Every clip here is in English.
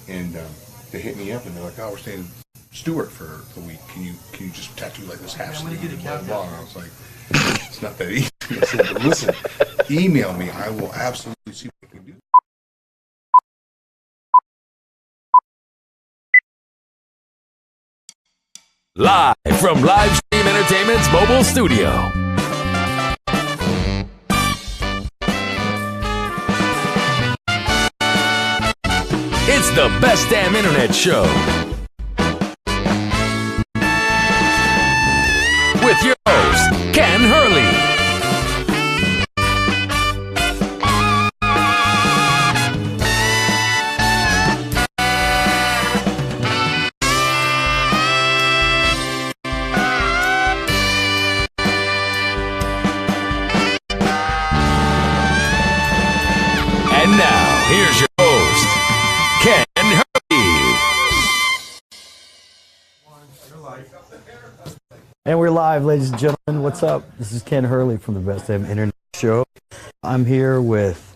and they hit me up and they're like, "Oh, we're staying in Stewart for a week. Can you just tattoo like this half sleeve?" And blah, blah. And I was like, "It's not that easy." I said, "But listen, email me. I will absolutely see what I can do." Live from Livestream Entertainment's mobile studio. It's the best damn internet show. With your host, Ken Hurley. And now, here's your host, Ken Hurley. And we're live, ladies and gentlemen. What's up? This is Ken Hurley from the Best Damn Internet Show. I'm here with,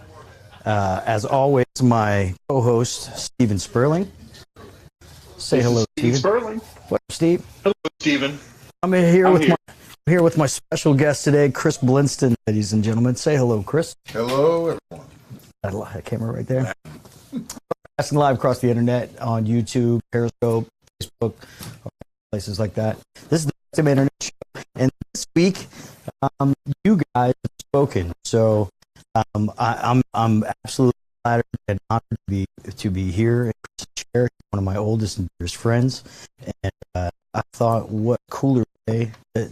as always, my co-host, Steven Sperling. Say hello, Steven. Sperling. What up, Steve? Hello, Steven. I'm here with my special guest today, Chris Blinston, ladies and gentlemen. Say hello, Chris. Hello, everyone. That camera right there. Passing live across the internet on YouTube, Periscope, Facebook, places like that. This is the Best Damn Internet Show, and this week, you guys have spoken. So I'm absolutely flattered and honored to be here and share one of my oldest and dearest friends. And I thought, what cooler way that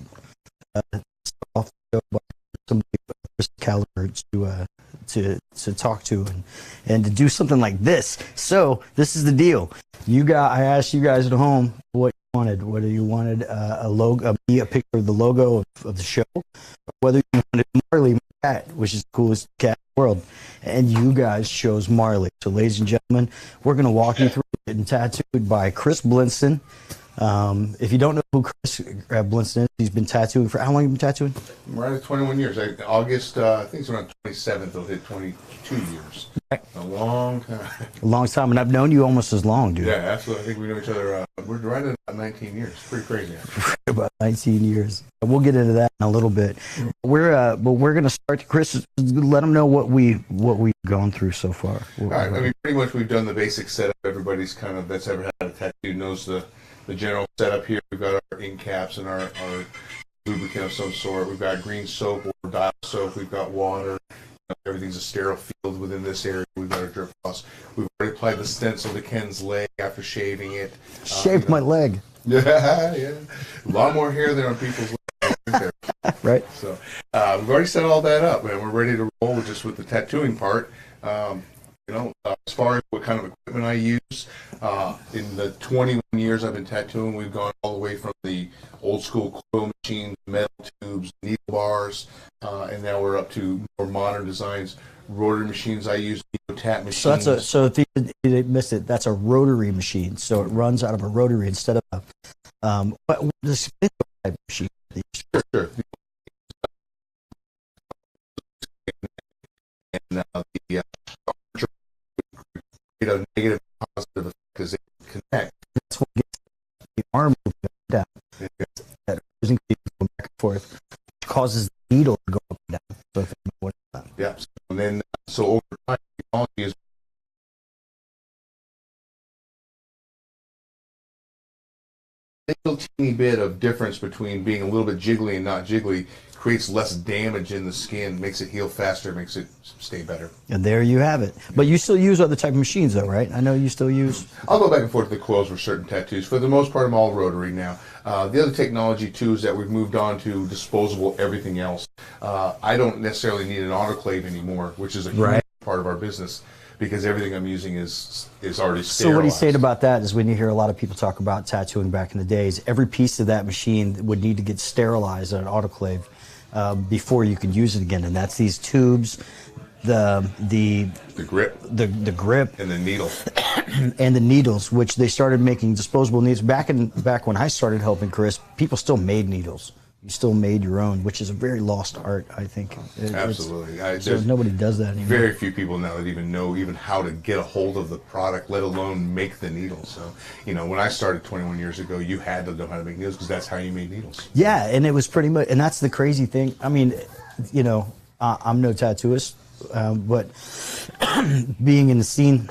off the show by somebody of this caliber to talk to and to do something like this. So this is the deal. I asked you guys at home what you wanted. Whether you wanted a logo, a picture of the logo of the show, or whether you wanted Marley, my cat, which is the coolest cat in the world. And you guys chose Marley. So ladies and gentlemen, we're going to walk you through it and tattooed by Chris Blinston. If you don't know who Chris Blinston is, he's been tattooing for how long? Have you been tattooing? Right at 21 years. August, I think it's around 27th. They'll hit 22 years. A long time. A long time, and I've known you almost as long, dude. Yeah, absolutely. I think we know each other. We're right at about 19 years. Pretty crazy. About 19 years. We'll get into that in a little bit. But we're going to start. Chris, let them know what we've gone through so far. All right. I mean, pretty much we've done the basic setup. Everybody's that's ever had a tattoo knows the general setup here. We've got our ink caps and our lubricant of some sort. We've got green soap or dial soap. We've got water. Everything's a sterile field within this area. We've got our drip floss. We've already applied the stencil to Ken's leg after shaving it. Shaved my leg. Yeah, yeah. A lot more hair than on people's legs. Right. So we've already set all that up, and we're ready to roll just with the tattooing part. As far as what kind of equipment I use, in the 21 years I've been tattooing, we've gone all the way from the old school coil machines, metal tubes, needle bars, and now we're up to more modern designs. Rotary machines I use, tap machines. So if you missed it, that's a rotary machine. So it runs out of a rotary instead of the spin type machine. Sure. And the negative and positive effect because they connect. That's what gets the arm moving down. That go back and forth, which causes the needle to go up and down. So if you know what it's about. Yeah. And then over time, technology is a little teeny bit of difference between being a little bit jiggly and not jiggly. Creates less damage in the skin, makes it heal faster, makes it stay better. And there you have it. But you still use other type of machines, though, right? I know you still use. I'll go back and forth to the coils for certain tattoos. For the most part, I'm all rotary now. The other technology too is that we've moved on to disposable everything else. I don't necessarily need an autoclave anymore, which is a huge part of our business. Because everything I'm using is already sterilized. So what he's saying about that is when you hear a lot of people talk about tattooing back in the days, every piece of that machine would need to get sterilized in an autoclave before you could use it again. And that's these tubes, the grip, the grip, and the needle, and the needles, which they started making disposable needles back when I started helping Chris. People still made needles. you still made your own, which is a very lost art, I think. Absolutely. So nobody does that anymore. Very few people now that even know even how to get a hold of the product, let alone make the needles. So, when I started 21 years ago, you had to know how to make needles because that's how you made needles. Yeah, and it was pretty much, and that's the crazy thing. I mean, I'm no tattooist, but being in the scene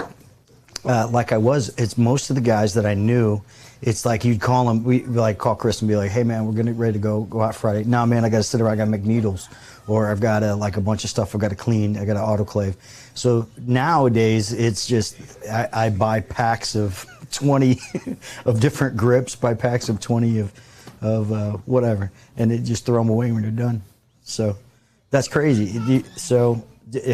like I was, it's most of the guys that I knew. It's like you'd call them, we like call Chris and be like, hey man, we're gonna ready to go out Friday. Nah man, I gotta sit around, I gotta make needles. Or I've got a bunch of stuff I've got to clean, I got to autoclave. So nowadays it's just, I buy packs of 20 of different grips, buy packs of 20 of whatever, and it just throw them away when they're done. So that's crazy. So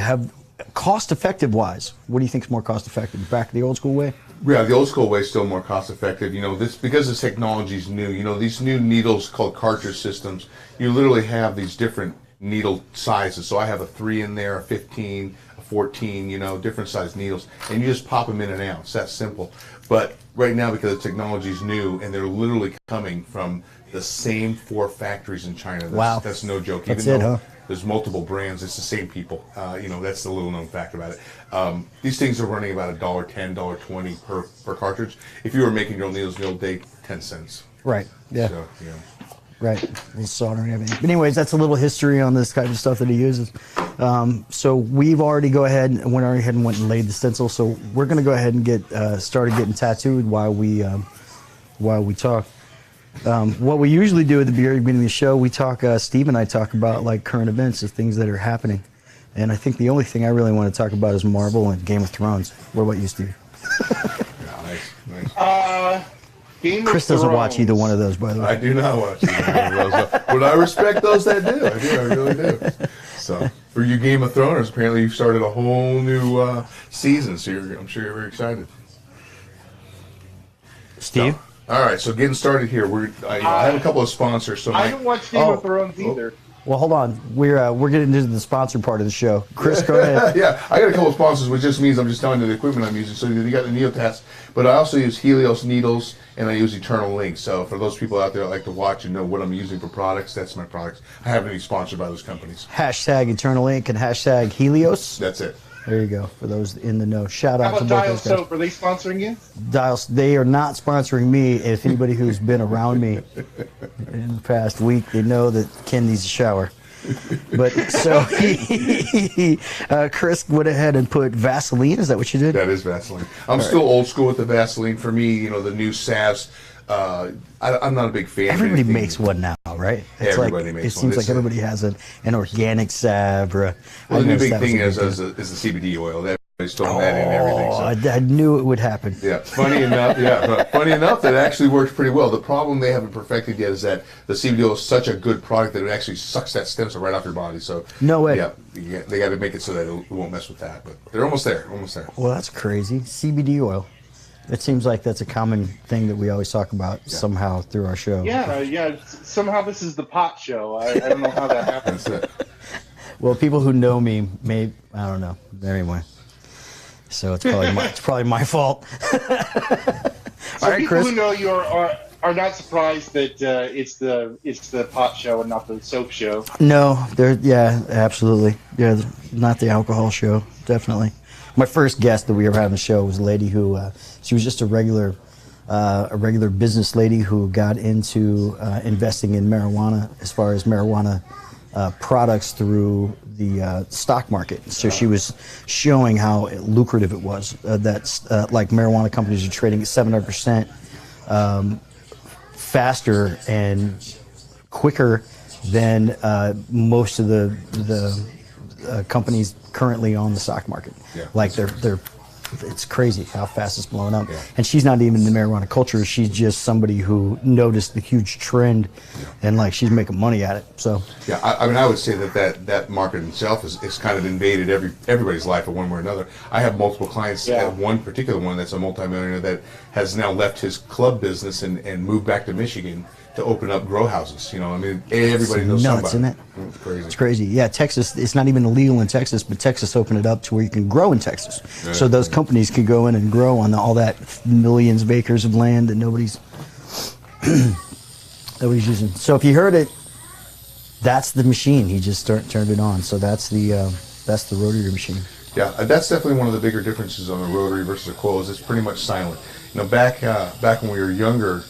have cost effective wise, what do you think is more cost effective? Back the old school way? Yeah, the old school way is still more cost effective. This because the technology's new. These new needles called cartridge systems. You literally have these different needle sizes. So I have a 3 in there, a 15, a 14. Different size needles, and you just pop them in and out. It's that simple. But right now, because the technology's new, and they're literally coming from the same 4 factories in China. Wow, that's no joke. That's Even though huh? There's multiple brands. It's the same people. That's the little known fact about it. These things are running about $1.10, $1.20 per cartridge. If you were making your own needles in the old day, 10 cents. Right. Yeah. So, Right. A little solder and everything. But anyways, that's a little history on this kind of stuff that he uses. So we've already went ahead and went and laid the stencil. So we're going to go ahead and get started getting tattooed while we talk. What we usually do at the very beginning of the show, we talk, Steve and I talk about like current events of things that are happening. And I think the only thing I really want to talk about is Marvel and Game of Thrones. What about you, Steve? Nice. Chris doesn't watch either one of those, by the way. I do not watch either one of those, but I respect those that do. I really do. So, for you Game of Thrones, apparently you've started a whole new season, so I'm sure you're very excited. Steve? So, all right, so getting started here. I have a couple of sponsors. So I don't watch Game of Thrones either. Well, hold on. We're getting into the sponsor part of the show. Chris, go ahead. Yeah, I got a couple of sponsors, which just means I'm just telling you the equipment I'm using. So you got the Neotest, but I also use Helios needles, and I use Eternal Link. So for those people out there that like to watch and know what I'm using for products, that's my products. I haven't been sponsored by those companies. Hashtag Eternal Link and hashtag Helios. That's it. There you go. For those in the know, shout out How to about both Dial those guys. Soap? Are they sponsoring you? Dials, they are not sponsoring me. If anybody who's been around me in the past week, they know that Ken needs a shower. But so Chris went ahead and put Vaseline. Is that what you did? That is Vaseline. I'm still old school with the Vaseline. For me, the new salves. I'm not a big fan. Everybody of anything. makes one now, right? It's Everybody like, makes it seems one. like everybody has an organic salve or a. Well, the new big thing is is the CBD oil. Everybody's throwing that in and everything. So. I knew it would happen. Yeah, funny enough, that actually works pretty well. The problem they haven't perfected yet is that the CBD oil is such a good product that it actually sucks that stem cell right off your body. So No way. Yeah, they got to make it so that it won't mess with that. But they're almost there. Well, that's crazy. CBD oil. It seems like that's a common thing that we always talk about somehow through our show. Yeah. Somehow this is the pot show. I don't know how that happens. That's it. Well, people who know me may, I don't know. Anyway, so it's probably my fault. So All right, people Chris. who know you are not surprised that it's the pot show and not the soap show. No, absolutely. Yeah, not the alcohol show, definitely. My first guest that we ever had on the show was a lady who, she was just a regular business lady who got into investing in marijuana, as far as marijuana products through the stock market. So she was showing how lucrative it was. That like marijuana companies are trading at 700% faster and quicker than most of the companies currently on the stock market. Yeah. Like it's crazy how fast it's blowing up. Yeah. And she's not even in the marijuana culture. She's just somebody who noticed the huge trend, and like she's making money at it. So yeah, I mean, I would say that market itself is kind of invaded everybody's life in one way or another. I have multiple clients. One particular one that's a multimillionaire that has now left his club business and moved back to Michigan to open up grow houses. I mean, everybody knows nuts, somebody. isn't it? It's crazy. It's crazy. Yeah, Texas, it's not even illegal in Texas, but Texas opened it up to where you can grow in Texas. Yeah. So those companies could go in and grow on all that millions of acres of land that nobody's using. So if you heard it, that's the machine. He just turned it on. So that's the rotary machine. Yeah, that's definitely one of the bigger differences on the rotary versus a coil. Is it's pretty much silent. You know, back when we were younger,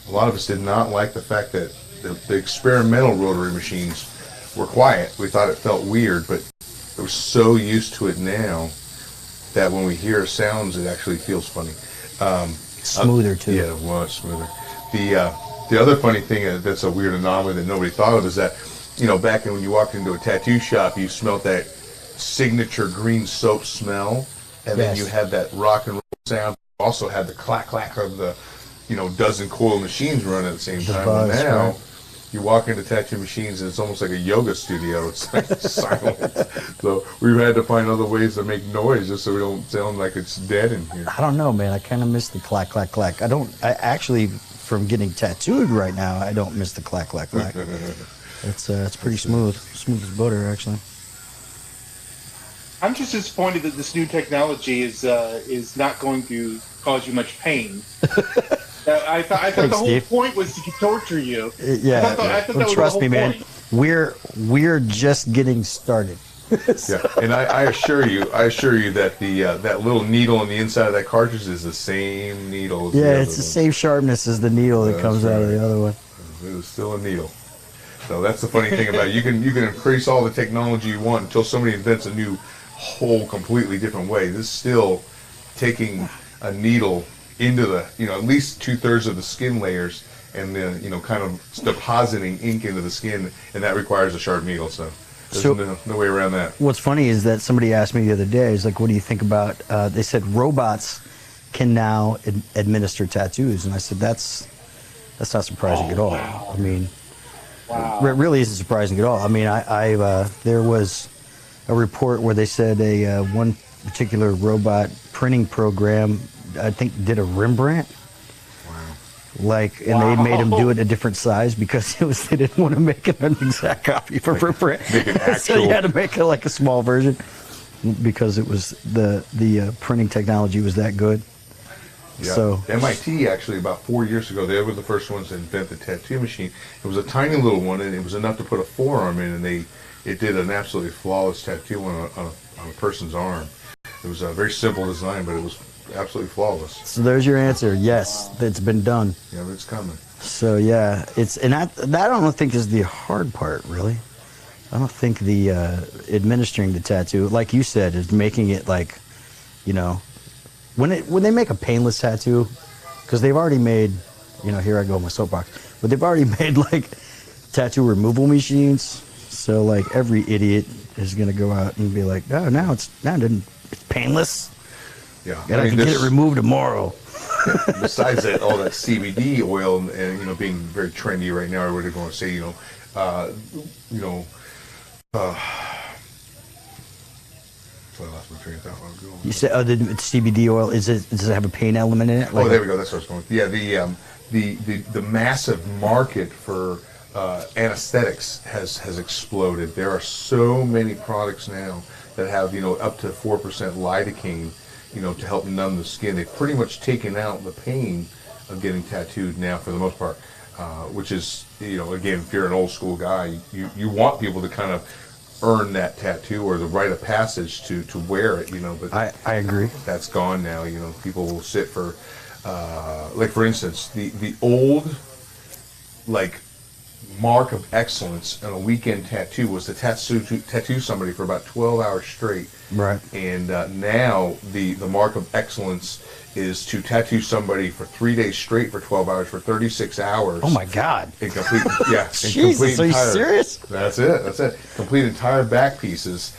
a lot of us did not like the fact that the experimental rotary machines were quiet. We thought it felt weird, but we're so used to it now that when we hear sounds, it actually feels funny. Smoother too. Yeah, much smoother. The other funny thing that's a weird anomaly that nobody thought of is that, you know, back when you walked into a tattoo shop, you smelled that signature green soap smell, and then you had that rock and roll sound. You also had the clack clack of the, you know, dozen coil machines running at the same time. buzz, And now right. you walk into tattoo machines and it's almost like a yoga studio. It's like silent. So we've had to find other ways to make noise just so we don't sound like it's dead in here. I don't know, man. I kind of miss the clack, clack, clack. I actually, from getting tattooed right now, I don't miss the clack, clack, clack. It's pretty smooth as butter, actually. I'm just disappointed that this new technology is not going to cause you much pain. I thought Thanks, the whole Steve. point was to torture you. Yeah, I thought that well, was trust the me, whole man. point. We're just getting started. Yeah, and I assure you that that little needle on the inside of that cartridge is the same needle. As the Yeah, other it's the one. same sharpness as the needle that That's comes out of right. the other one. It was still a needle. So that's the funny thing about it. You can increase all the technology you want until somebody invents a new whole completely different way. This is still taking a needle into the, you know, at least 2/3 of the skin layers, and then, you know, kind of depositing ink into the skin, and that requires a sharp needle. So there's no way around that. What's funny is that somebody asked me the other day, is like, what do you think about, they said robots can now administer tattoos. And I said, that's not surprising at all. Wow. I mean, Wow. it really isn't surprising at all. I mean, there was a report where they said one particular robot printing program, I think, did a Rembrandt. Like, and they made him do it a different size because they didn't want to make it an exact copy for Rembrandt. make it So you actual. had to make it like a small version because it was the printing technology was that good. Yeah. So MIT actually about 4 years ago, they were the first ones to invent the tattoo machine. It was a tiny little one, and it was enough to put a forearm in, and it did an absolutely flawless tattoo on a person's arm. It was a very simple design, but it was absolutely flawless. so there's your answer. Yes, it's been done. Yeah, but it's coming. So yeah, that I don't think is the hard part, really. I don't think the administering the tattoo, like you said, is making it like, you know, when they make a painless tattoo, because they've already made, you know, here I go with my soapbox, but they've already made like tattoo removal machines. So like every idiot is gonna go out and be like, oh, now it's painless, Yeah, and I can get it removed tomorrow. Besides that, all that CBD oil and you know, being very trendy right now, everybody's going to say, so I lost my train of thought. Where I'm going. You said, oh, the CBD oil, does it have a pain element in it? Oh, there we go. That's what I was going with. Yeah, the massive market for anesthetics has exploded. There are so many products now that have, you know, up to 4% lidocaine, you know, to help numb the skin. They've pretty much taken out the pain of getting tattooed now for the most part, which is, you know, again, if you're an old school guy, you want people to kind of earn that tattoo or the rite of passage to wear it, you know, but I agree. that's gone now. You know, people will sit for, like for instance, the old, like, mark of excellence on a weekend tattoo was to tattoo somebody for about 12 hours straight. Right. And now the mark of excellence is to tattoo somebody for 3 days straight for 12 hours for 36 hours. Oh my God. In complete, yeah. Jesus, are you serious? That's it. Complete entire back pieces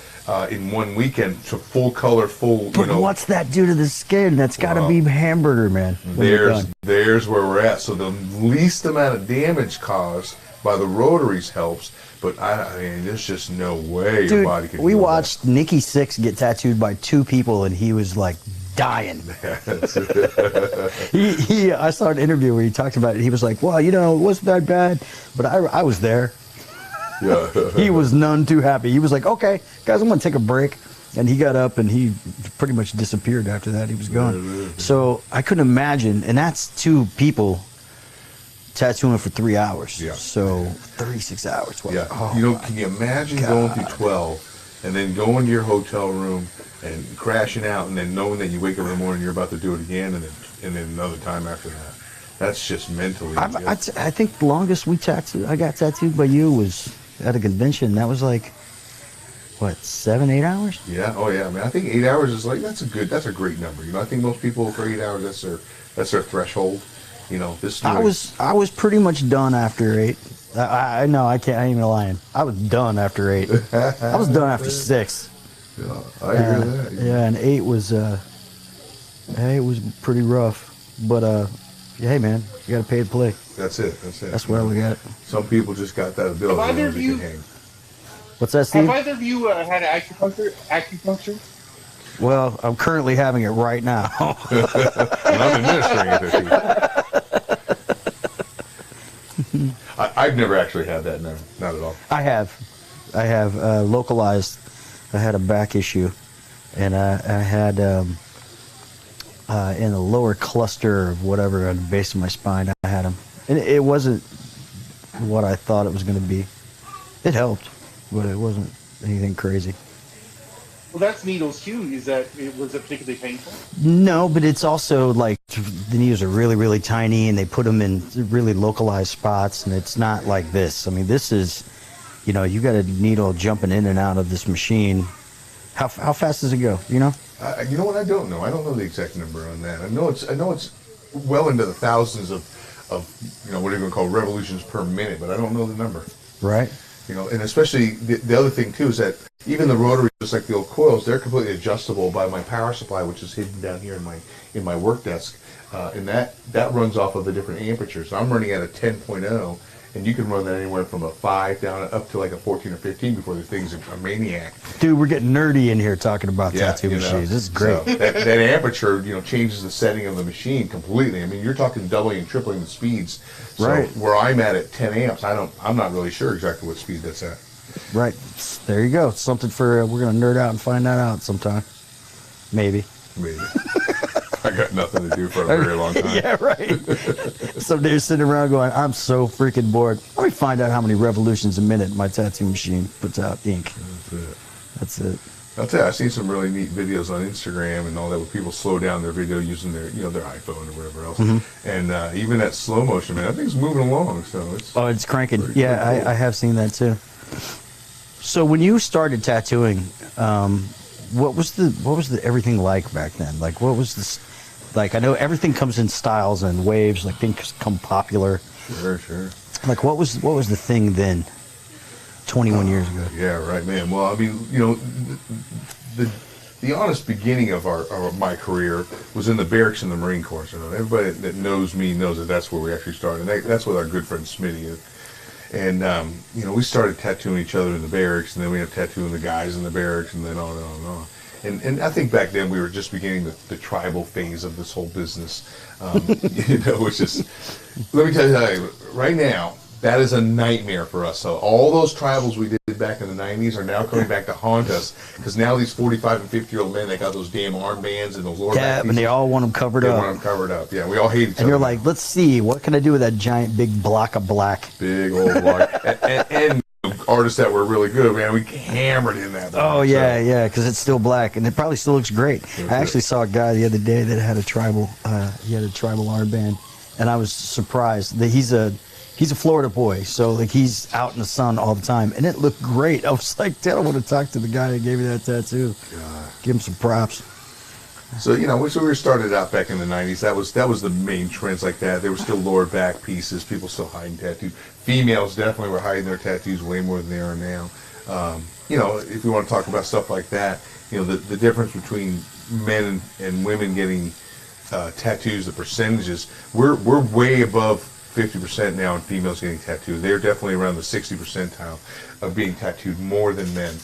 in one weekend to full color, full. But what's that do to the skin? That's got to Well, be hamburger, man. when you're done. There's where we're at. So the least amount of damage caused by the rotaries helps, but I mean, there's just no way your body can. We deal with watched Nikki Sixx get tattooed by 2 people, and he was like dying. I saw an interview where he talked about it. He was like, "Well, you know, it wasn't that bad, but I was there." that. Yeah. He was none too happy. He was like, "Okay, guys, I'm gonna take a break." And he got up and he pretty much disappeared after that. He was gone. So I couldn't imagine, and that's 2 people tattooing for 3 hours. Yeah. So 36 hours. What? Yeah. Oh, You know, can you imagine going through 12 and then going to your hotel room and crashing out and then knowing that you wake up in the morning, you're about to do it again and then another time after that? That's just mentally. I think the longest I got tattooed by you was at a convention. That was like, what, 7-8 hours? Yeah. Oh, yeah. I mean, I think 8 hours is like that's a great number. You know, I think most people for 8 hours that's their threshold. You know, I was pretty much done after 8. I know I ain't even lying. I was done after 8. I was done after 6. Yeah, I hear that. Yeah, and 8 was pretty rough. But hey man, you got to pay to play. That's it. That's where we got it. Some people just got that ability. Have either and of they you- can hang. What's that, Steve? Have either of you had acupuncture? Well, I'm currently having it right now. And I'm administering it to you. I've never actually had that. No, not at all. I have localized. I had a back issue, and I had in the lower cluster of whatever on the base of my spine. I had them, and it wasn't what I thought it was going to be. It helped, but it wasn't anything crazy. Well, that's needles too. Was it particularly painful? No, but it's also like the needles are really, really tiny, and they put them in really localized spots, and it's not like this. I mean, this is, you know, you got a needle jumping in and out of this machine. How fast does it go? You know? You know what? I don't know. I don't know the exact number on that. I know it's well into the thousands of you know, what are you going to call revolutions per minute, but I don't know the number. Right. You know, and especially the other thing too is that even the rotary, just like the old coils, they're completely adjustable by my power supply, which is hidden down here in my work desk, and that runs off of the different amperatures. So I'm running at a 10.0, and you can run that anywhere from a 5 down up to like a 14 or 15 before the thing's a maniac. Dude, we're getting nerdy in here talking about tattoo you know, machines. This is great. So that aperture, you know, changes the setting of the machine completely. I mean, you're talking doubling and tripling the speeds. So Right. where I'm at 10 amps, I'm not really sure exactly what speed that's at. Right. There you go. Something for we're gonna nerd out and find that out sometime. Maybe. Maybe. I got nothing to do for a very long time. Yeah, right. Someday you're sitting around going, I'm so freaking bored. Let me find out how many revolutions a minute my tattoo machine puts out ink. That's it. I'll tell you, I've seen some really neat videos on Instagram and all that where people slow down their video using their iPhone or whatever else. Mm-hmm. And even that slow motion, man, that thing's moving along. So it's Oh, it's cranking. Pretty Yeah, cool. I have seen that too. So when you started tattooing, what was the everything like back then? Like, what was this? Like, I know everything comes in styles and waves. Like, things come popular. sure. Like, what was the thing then? 21 years ago. Yeah, right, man. Well, I mean, you know, the honest beginning of my career was in the barracks in the Marine Corps. So everybody that knows me knows that that's where we actually started. And that's with our good friend Smitty. And you know, we started tattooing each other in the barracks, and then we had tattooing the guys in the barracks, and then on and on and on. And I think back then we were just beginning the tribal phase of this whole business. You know, which is, let me tell you, right now, that is a nightmare for us. So all those tribals we did back in the 90s are now coming back to haunt us, because now these 45 and 50-year-old men, they got those damn armbands and those lower Yeah, back and they pieces. all want them covered They up. want them covered up. Yeah, we all hate each other. And you're like, let's see, what can I do with that giant big block of black? Big old block. and artists that were really good, man, we hammered in that. Oh, yeah, yeah, because it's still black, and it probably still looks great. I actually saw a guy the other day that had a tribal, armband, and I was surprised that he's a Florida boy, so like he's out in the sun all the time, and it looked great. I was like, damn, I want to talk to the guy that gave me that tattoo. Give him some props. So, you know, so we were started out back in the 90s. That was the main trends like that. There were still lower back pieces. People still hiding tattoos. Females definitely were hiding their tattoos way more than they are now. You know, if you want to talk about stuff like that, you know, the difference between men and women getting tattoos, the percentages, we're way above 50% now in females getting tattooed. They're definitely around the 60 percentile of being tattooed more than men.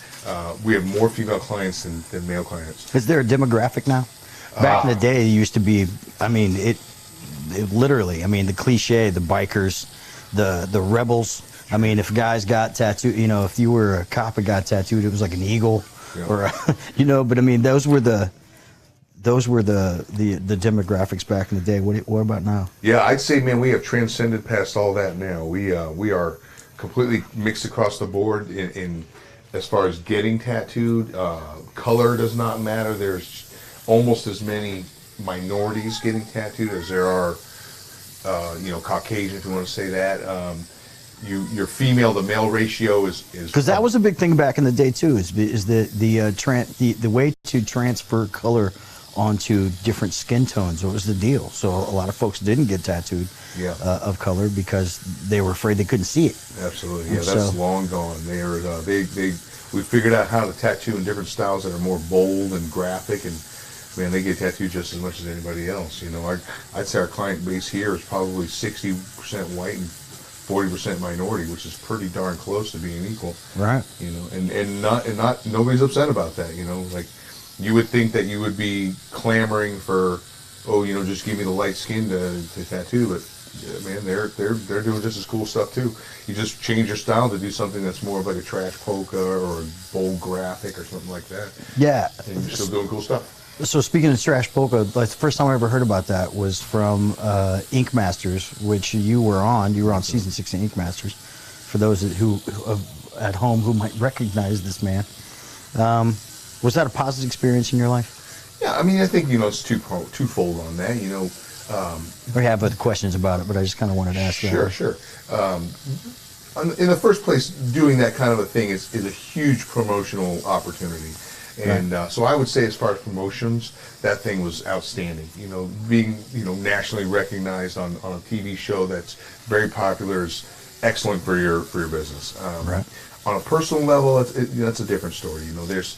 We have more female clients than male clients. Is there a demographic now? Back in the day, it used to be, I mean, it literally, I mean, the cliche, the bikers, the rebels. I mean, if guys got tattooed, you know, if you were a cop and got tattooed, it was like an eagle, Yeah. or, you know, but I mean, those were the those were the demographics back in the day. What about now? Yeah, I'd say, man, we have transcended past all that now. We are completely mixed across the board in as far as getting tattooed. Color does not matter. There's almost as many minorities getting tattooed as there are, Caucasian, if you want to say that. Your female to male ratio is because that was a big thing back in the day too. Is the way to transfer color onto different skin tones. What was the deal? So a lot of folks didn't get tattooed of color because they were afraid they couldn't see it. Absolutely, yeah, that's long gone. We figured out how to tattoo in different styles that are more bold and graphic, and man, they get tattooed just as much as anybody else. I'd say our client base here is probably 60% white and 40% minority, which is pretty darn close to being equal. Right. And not nobody's upset about that. Like you would think that you would be clamoring for, just give me the light skin to tattoo, but man, they're doing just as cool stuff too. You just change your style to do something that's more of like a trash polka or a bold graphic or something like that. Yeah. And you're still doing cool stuff. So speaking of trash polka, like the first time I ever heard about that was from Ink Masters, which you were on. You were on season 6 of Ink Masters. For those who at home who might recognize this man, was that a positive experience in your life? Yeah, I mean, I think it's twofold on that. I have other questions about it, but I just kind of wanted to ask that. Sure. In the first place, doing that kind of a thing is a huge promotional opportunity. And so I would say, as far as promotions, that thing was outstanding. Being nationally recognized on a TV show that's very popular is excellent for your business. Right. On a personal level, that's a different story. There's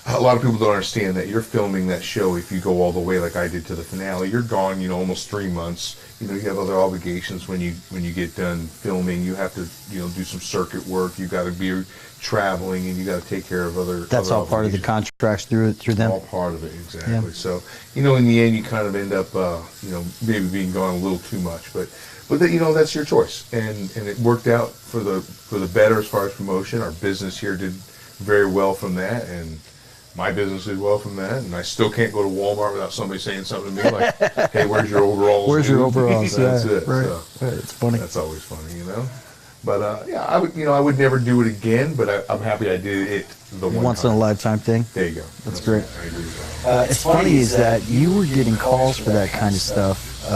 a lot of people don't understand that you're filming that show. If you go all the way like I did to the finale, you're gone. Almost 3 months. You have other obligations when you get done filming. You have to do some circuit work. You got to be traveling, and you got to take care of other. That's all part of the contracts through them. All part of it, exactly. Yeah. So in the end, you kind of end up maybe being gone a little too much, but that's your choice, and it worked out for the better as far as promotion. Our business here did very well from that, and my business did well from that, and I still can't go to Walmart without somebody saying something to me like, "Hey, where's your overalls?" Where's your overalls? That's it. Right. So, right. It's funny. That's always funny, But I would never do it again. But I'm happy I did it the one Once time. in a lifetime thing. There you go. That's great. I agree with that. It's funny is that you were getting calls for that kind of stuff,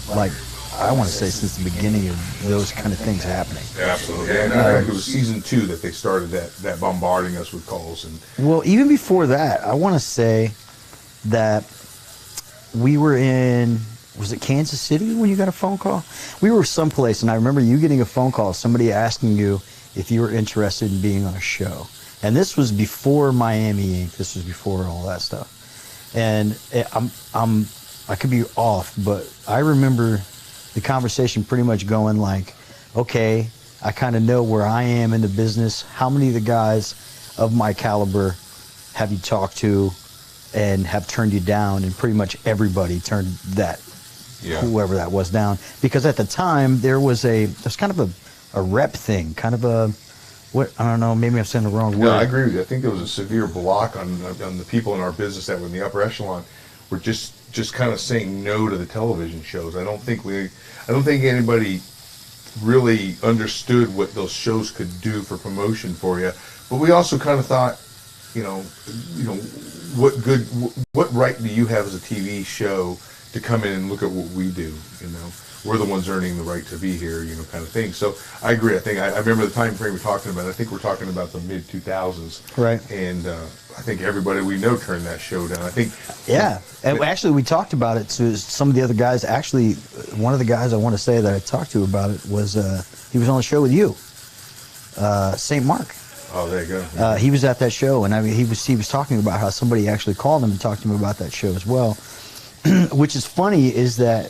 like I want to say since the beginning of those kind of things happening. Absolutely. And I think it was season 2 that they started that bombarding us with calls. And Well, even before that, I want to say that we were in, was it Kansas City when you got a phone call? We were someplace, and I remember you getting a phone call, somebody asking you if you were interested in being on a show. And this was before Miami Ink. This was before all that stuff. And I could be off, but I remember the conversation pretty much going like, okay, I kind of know where I am in the business. How many of the guys of my caliber have you talked to and have turned you down? And pretty much everybody turned whoever that was down. Because at the time, there's kind of a rep thing, kind of a, I don't know, maybe I'm saying the wrong word. No, I agree with you. I think there was a severe block on the people in our business that were in the upper echelon were just kind of saying no to the television shows. I don't think anybody really understood what those shows could do for promotion for you. But we also kind of thought, what right do you have as a TV show to come in and look at what we do? We're the ones earning the right to be here, kind of thing. So I agree. I remember the time frame we're talking about. I think we're talking about the mid 2000s. Right. And I think everybody we know turned that show down. I think. Yeah. And actually, we talked about it to some of the other guys. Actually, one of the guys I want to say that I talked to about it was he was on the show with you, St. Mark. Oh, there you go. He was at that show, and I mean, he was talking about how somebody actually called him and talked to him about that show as well. Which is funny is that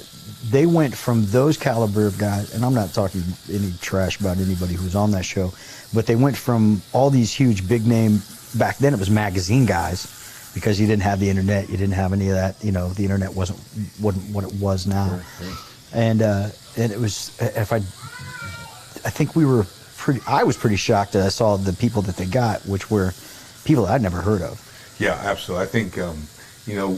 they went from those caliber of guys, and I'm not talking any trash about anybody who was on that show, but they went from all these huge big name, back then it was magazine guys, because you didn't have the internet, you didn't have any of that, the internet wasn't what it was now. Right. And it was, I think I was pretty shocked that I saw the people that they got, which were people I'd never heard of. Yeah, absolutely. I think you know,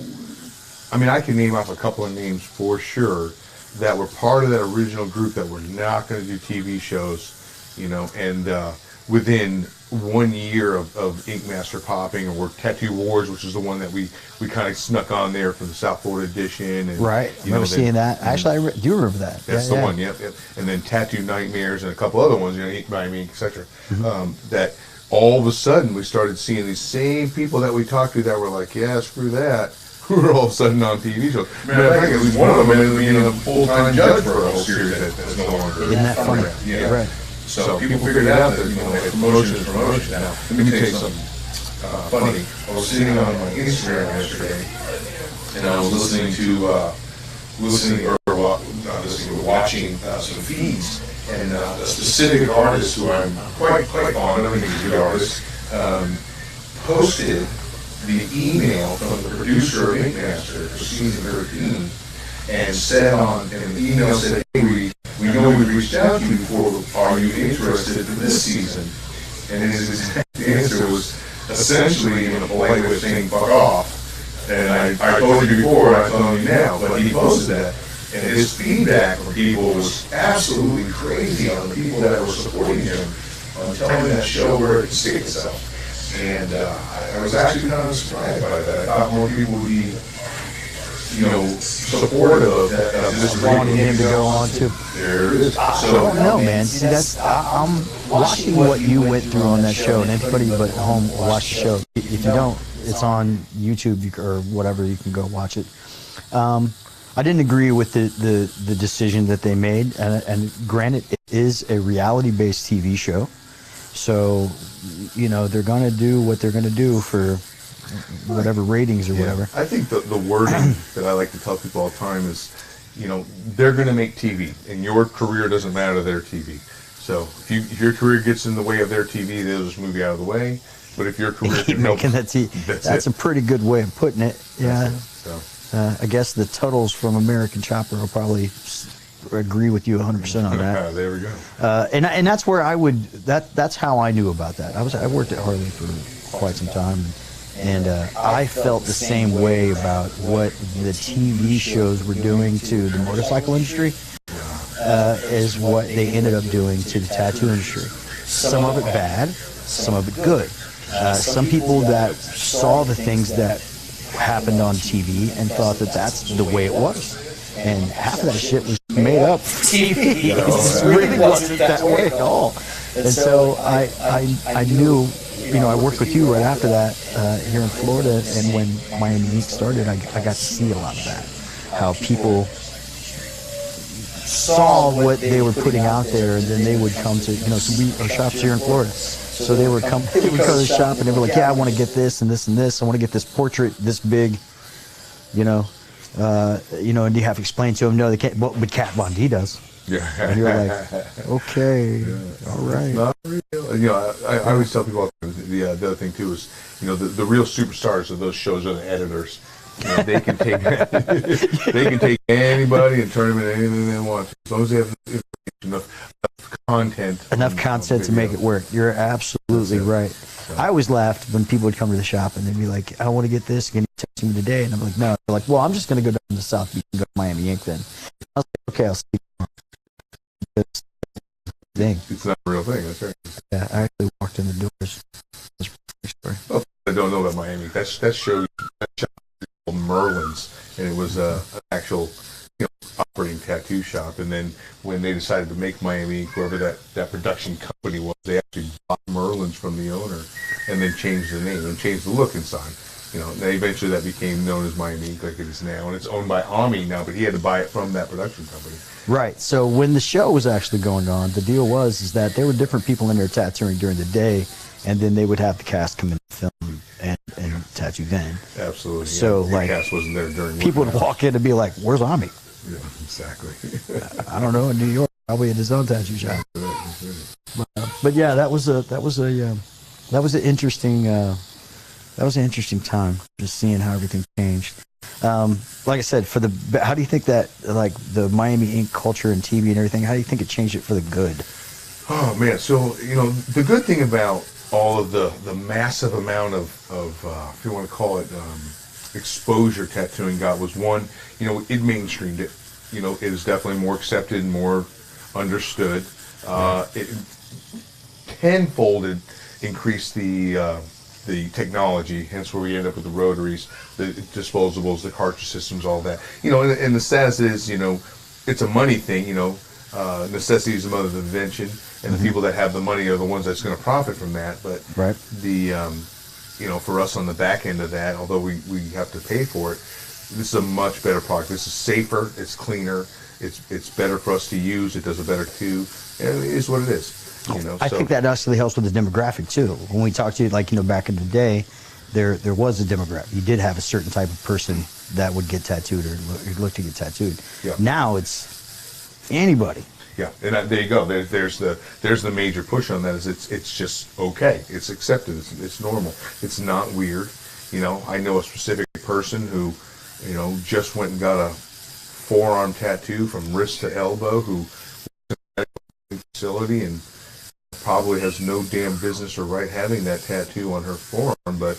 I mean, I can name off a couple of names for sure that were part of that original group that were not going to do TV shows, you know, and within 1 year of Ink Master popping, or Tattoo Wars, which is the one that we kind of snuck on there for the South Florida edition. And, Right. I remember seeing that. Actually, I do remember that. That's the one, yep. And then Tattoo Nightmares and a couple other ones, you know, Ink by Me, etc. That all of a sudden we started seeing these same people that we talked to that were like, yeah, screw that. Who are all of a sudden on TV shows. Matter of fact, at least one of them ended up being a full-time judge for a whole series that's no longer. Isn't that funny? Yeah. Right. So people figured out that, you know, promotion is promotion. Now, let me tell you something funny. I was sitting on my Instagram yesterday, and I was listening to watching some feeds, and a specific artist who I'm quite fond of, I think he's a good artist, posted the email from the producer of Ink Master for season 13, and said and the email said, hey, we know we've reached out to you before, are you interested in this season? And his exact answer was essentially in a polite way of saying, fuck off. And I told you before, I'm telling you now, but he posted that. And his feedback from people was absolutely crazy on the people that were supporting him on telling that show where it could stick itself. And I was actually kind of surprised by that. I thought more people would be, you know, supportive of this. Wanting him to go on too. There it is. I don't know, man. See, I'm watching what you went through on that show, and anybody but at home will watch the show. If you don't, it's on YouTube or whatever. You can go watch it. I didn't agree with the decision that they made, and granted, it is a reality-based TV show, so you know they're gonna do what they're gonna do for whatever ratings or whatever. I think the wording that I like to tell people all the time is, you know, they're going to make TV, and your career doesn't matter to their TV. So if your career gets in the way of their TV, they'll just move you out of the way. But if your career Keep can help, making that TV. That's a pretty good way of putting it. Yeah. I guess the Tuttles from American Chopper will probably agree with you 100% on that. There we go. And that's where I would. That's how I knew about that. I worked at Harley for quite some time. And I felt the same way about what the TV shows were doing to the motorcycle industry as what they ended up doing to the tattoo industry. Some of it bad, some of it good. Some people that saw the things that happened on TV and thought that that's the way it was. And half of that shit was made up for TV. It really wasn't that way at all. And so I knew. You know, I worked with you right after that here in Florida, and when Miami Ink started, I got to see a lot of that. How people saw what they were putting out there, and then they would come to, you know, so our shop's here in Florida. So they would come to the shop, and they were like, yeah, I want to get this and this and this. I want to get this portrait this big, you know, and you have to explain to them, no, they can't, but Kat Von D does. Yeah. And you're like, okay, all right. You know, I always tell people the other thing too is, you know, the real superstars of those shows are the editors. You know, they can take anybody and turn them into anything they want. As long as they have enough content to make it work. You're absolutely right. I always laughed when people would come to the shop and they'd be like, I want to get this. Can you text me today? And I'm like, no. They're like, well, I'm just going to go down to South Beach and go to Miami Ink then. I was like, okay, I'll see you tomorrow. Thing. It's not a real thing. That's right. Yeah, I actually walked in the doors. That's a funny story. Well, I don't know about Miami. That show called Merlin's, and it was an actual, you know, operating tattoo shop. And then when they decided to make Miami, whoever that production company was, they actually bought Merlin's from the owner, and then changed the name and changed the look inside. You know, and eventually that became known as Miami Ink, like it is now, and it's owned by Ami now. But he had to buy it from that production company. Right. So when the show was actually going on, the deal was that there were different people in there tattooing during the day, and then they would have the cast come in and film and tattoo then. Absolutely. So yeah. like, the cast wasn't there during. People would walk in and be like, "Where's Ami?" Yeah, exactly. I don't know, in New York, probably at his own tattoo shop. But yeah, that was an interesting time, just seeing how everything changed. Like I said, how do you think that, like, the Miami Ink culture and TV and everything, how do you think it changed it for the good? Oh man, so, you know, the good thing about all of the massive amount of if you want to call it exposure tattooing got was one, you know, it mainstreamed it. You know, it is definitely more accepted and more understood. It tenfold increased the technology, hence where we end up with the rotaries, the disposables, the cartridge systems, all that. You know, and the status is, you know, it's a money thing. You know, necessity is the mother of invention, and the people that have the money are the ones that's going to profit from that. But Right. you know, for us on the back end of that, although we have to pay for it, this is a much better product. This is safer, it's cleaner, it's better for us to use, it does a better too. And it is what it is. You know, I think that actually helps with the demographic too. When we talked to you, like, you know, back in the day, there was a demographic. You did have a certain type of person that would get tattooed or look to get tattooed. Yeah. Now it's anybody. Yeah, and there you go. There's the major push on that. Is it's just okay. It's accepted. It's normal. It's not weird. You know, I know a specific person who, you know, just went and got a forearm tattoo from wrist to elbow, who was in a medical facility and probably has no damn business or right having that tattoo on her forearm, but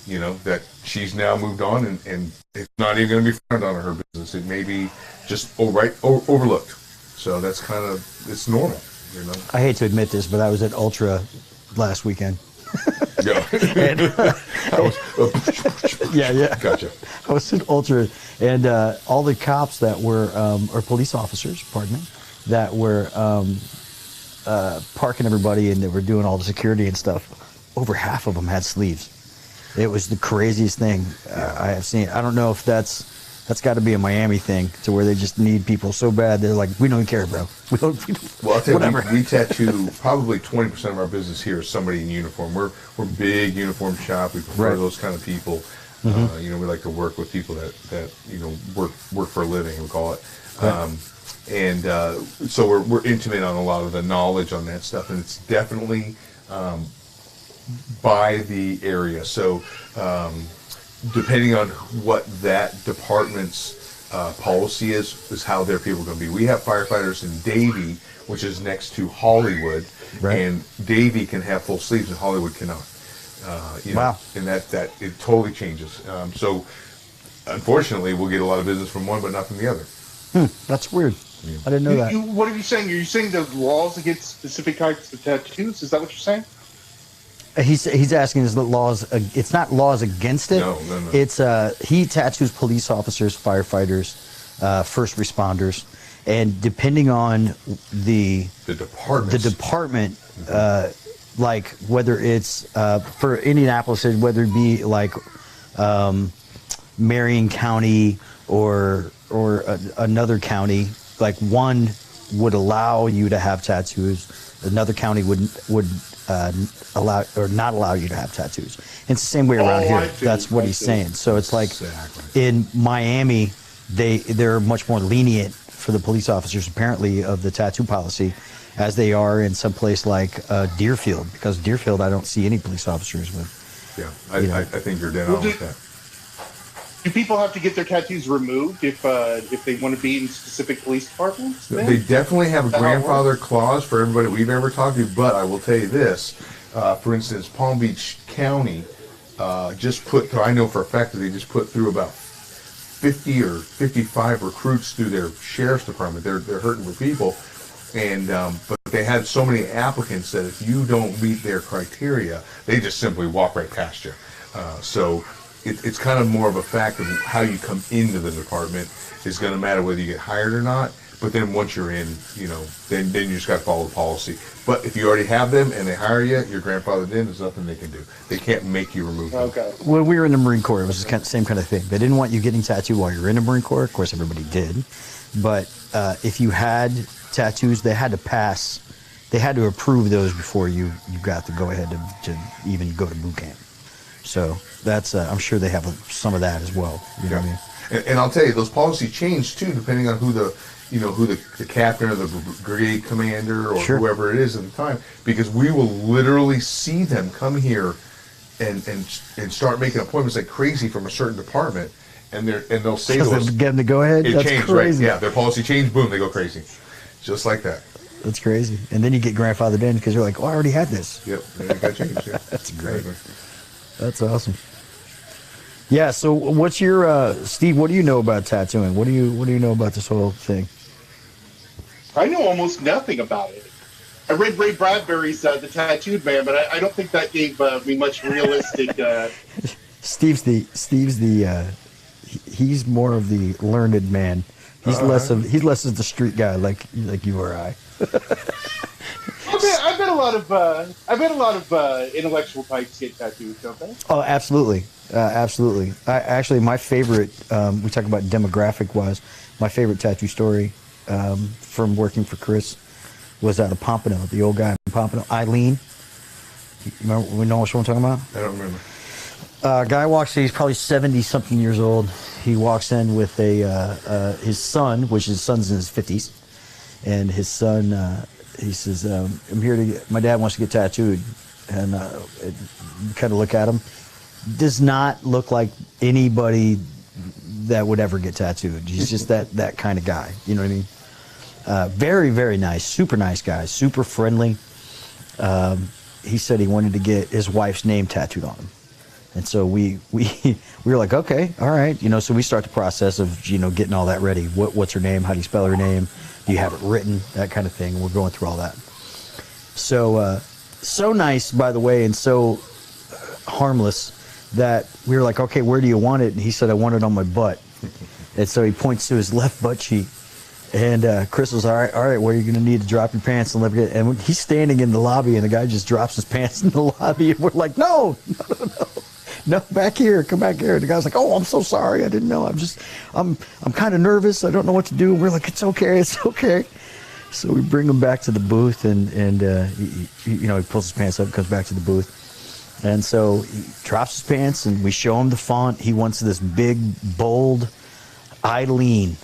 you know, that she's now moved on and it's not even going to be found on her business. It may be just overlooked. So that's kind of, it's normal, you know. I hate to admit this, but I was at Ultra last weekend. Yeah. Yeah. Gotcha. I was at Ultra, and all the cops that were, or police officers, pardon me, that were parking everybody and they were doing all the security and stuff, over half of them had sleeves. It was the craziest thing I have seen. I don't know if that's got to be a Miami thing, to where they just need people so bad. They're like, we don't care, bro. We don't Well, I'll tell you, whatever. we tattoo probably 20% of our business here is somebody in uniform. We're big uniform shop. We prefer Right. those kind of people. You know, we like to work with people that you know work for a living, we call it. Right. So we're intimate on a lot of the knowledge on that stuff, and it's definitely by the area. So depending on what that department's policy is how their people are going to be. We have firefighters in Davie, which is next to Hollywood, Right. and Davie can have full sleeves and Hollywood cannot. You know, Wow. and that it totally changes. So unfortunately, we'll get a lot of business from one, but not from the other. That's weird. I didn't know that. What are you saying? Are you saying there's laws against specific types of tattoos? Is that what you're saying? He's asking, is the laws? It's not laws against it. No. It's he tattoos police officers, firefighters, first responders, and depending on the department, like whether it's for Indianapolis, whether it be like Marion County or another county, like one would allow you to have tattoos, another county would allow or not allow you to have tattoos. And it's the same way around I here. see. That's what I he's see. saying. So it's like Exactly. in Miami, they're much more lenient for the police officers apparently of the tattoo policy, as they are in some place like Deerfield, because Deerfield I don't see any police officers with. Yeah, You know. I think you're dead on with that. Do people have to get their tattoos removed if they want to be in specific police departments? then? They definitely have a That how it grandfather clause for everybody we've ever talked to, but I will tell you this. For instance, Palm Beach County just put through, I know for a fact that they just put through about 50 or 55 recruits through their sheriff's department. They're hurting for people. And but they had so many applicants that if you don't meet their criteria, they just simply walk right past you. So it's kind of more of a fact of how you come into the department is going to matter whether you get hired or not. But then once you're in, you know, then you just got to follow the policy. But if you already have them and they hire you, your grandfathered in, there's nothing they can do. They can't make you remove them. Okay. When we were in the Marine Corps, it was the same kind of thing. They didn't want you getting tattooed while you were in the Marine Corps. Of course, everybody did. But if you had tattoos, they had to pass. They had to approve those before you got to go ahead to even go to boot camp. So that's I'm sure they have some of that as well. You know what I mean? And I'll tell you, those policies change too, depending on who the captain or the brigade commander or Sure. whoever it is at the time, because we will literally see them come here and start making appointments like crazy from a certain department, and they'll say to Because us, they get them to go ahead. it That's changed, crazy. right? Yeah, their policy changed, boom, they go crazy, just like that. That's crazy. And then you get grandfathered in because you're like, oh, I already had this. Yep, and it got changed. Yeah. That's great. Exactly. That's awesome. Yeah. So, what's your Steve? What do you know about tattooing? What do you know about this whole thing? I know almost nothing about it. I read Ray Bradbury's The Tattooed Man, but I don't think that gave me much realistic. Steve's the he's more of the learned man. He's less of the street guy like you or I. I bet a lot of intellectual types get tattoos, don't they? Oh, absolutely, absolutely. Actually, my favorite. We talk about demographic wise. My favorite tattoo story from working for Chris was out of Pompano. The old guy in Pompano, Eileen. You remember? We know what I'm talking about. I don't remember. Guy walks in, he's probably 70-something years old. He walks in with his son, which his son's in his 50s. And his son, he says, I'm here to my dad wants to get tattooed. And kind of look at him. Does not look like anybody that would ever get tattooed. He's just that kind of guy. You know what I mean? Very, very nice. Super nice guy. Super friendly. He said he wanted to get his wife's name tattooed on him. And so we were like, okay, all right, so we start the process of, getting all that ready. What's her name? How do you spell her name? Do you have it written? That kind of thing. We're going through all that. So, so nice, by the way, and so harmless that we were like, okay, where do you want it? And he said, I want it on my butt. And so he points to his left butt cheek. And Chris was, all right, well, you're going to need to drop your pants and let me get. And he's standing in the lobby, and the guy just drops his pants in the lobby, and we're like, no, back here, come back here. And the guy's like, oh, I'm so sorry, I didn't know. I'm kind of nervous. I don't know what to do. And we're like, it's okay. So we bring him back to the booth, and he pulls his pants up, and comes back to the booth, and so he drops his pants, and we show him the font. He wants this big, bold Eileen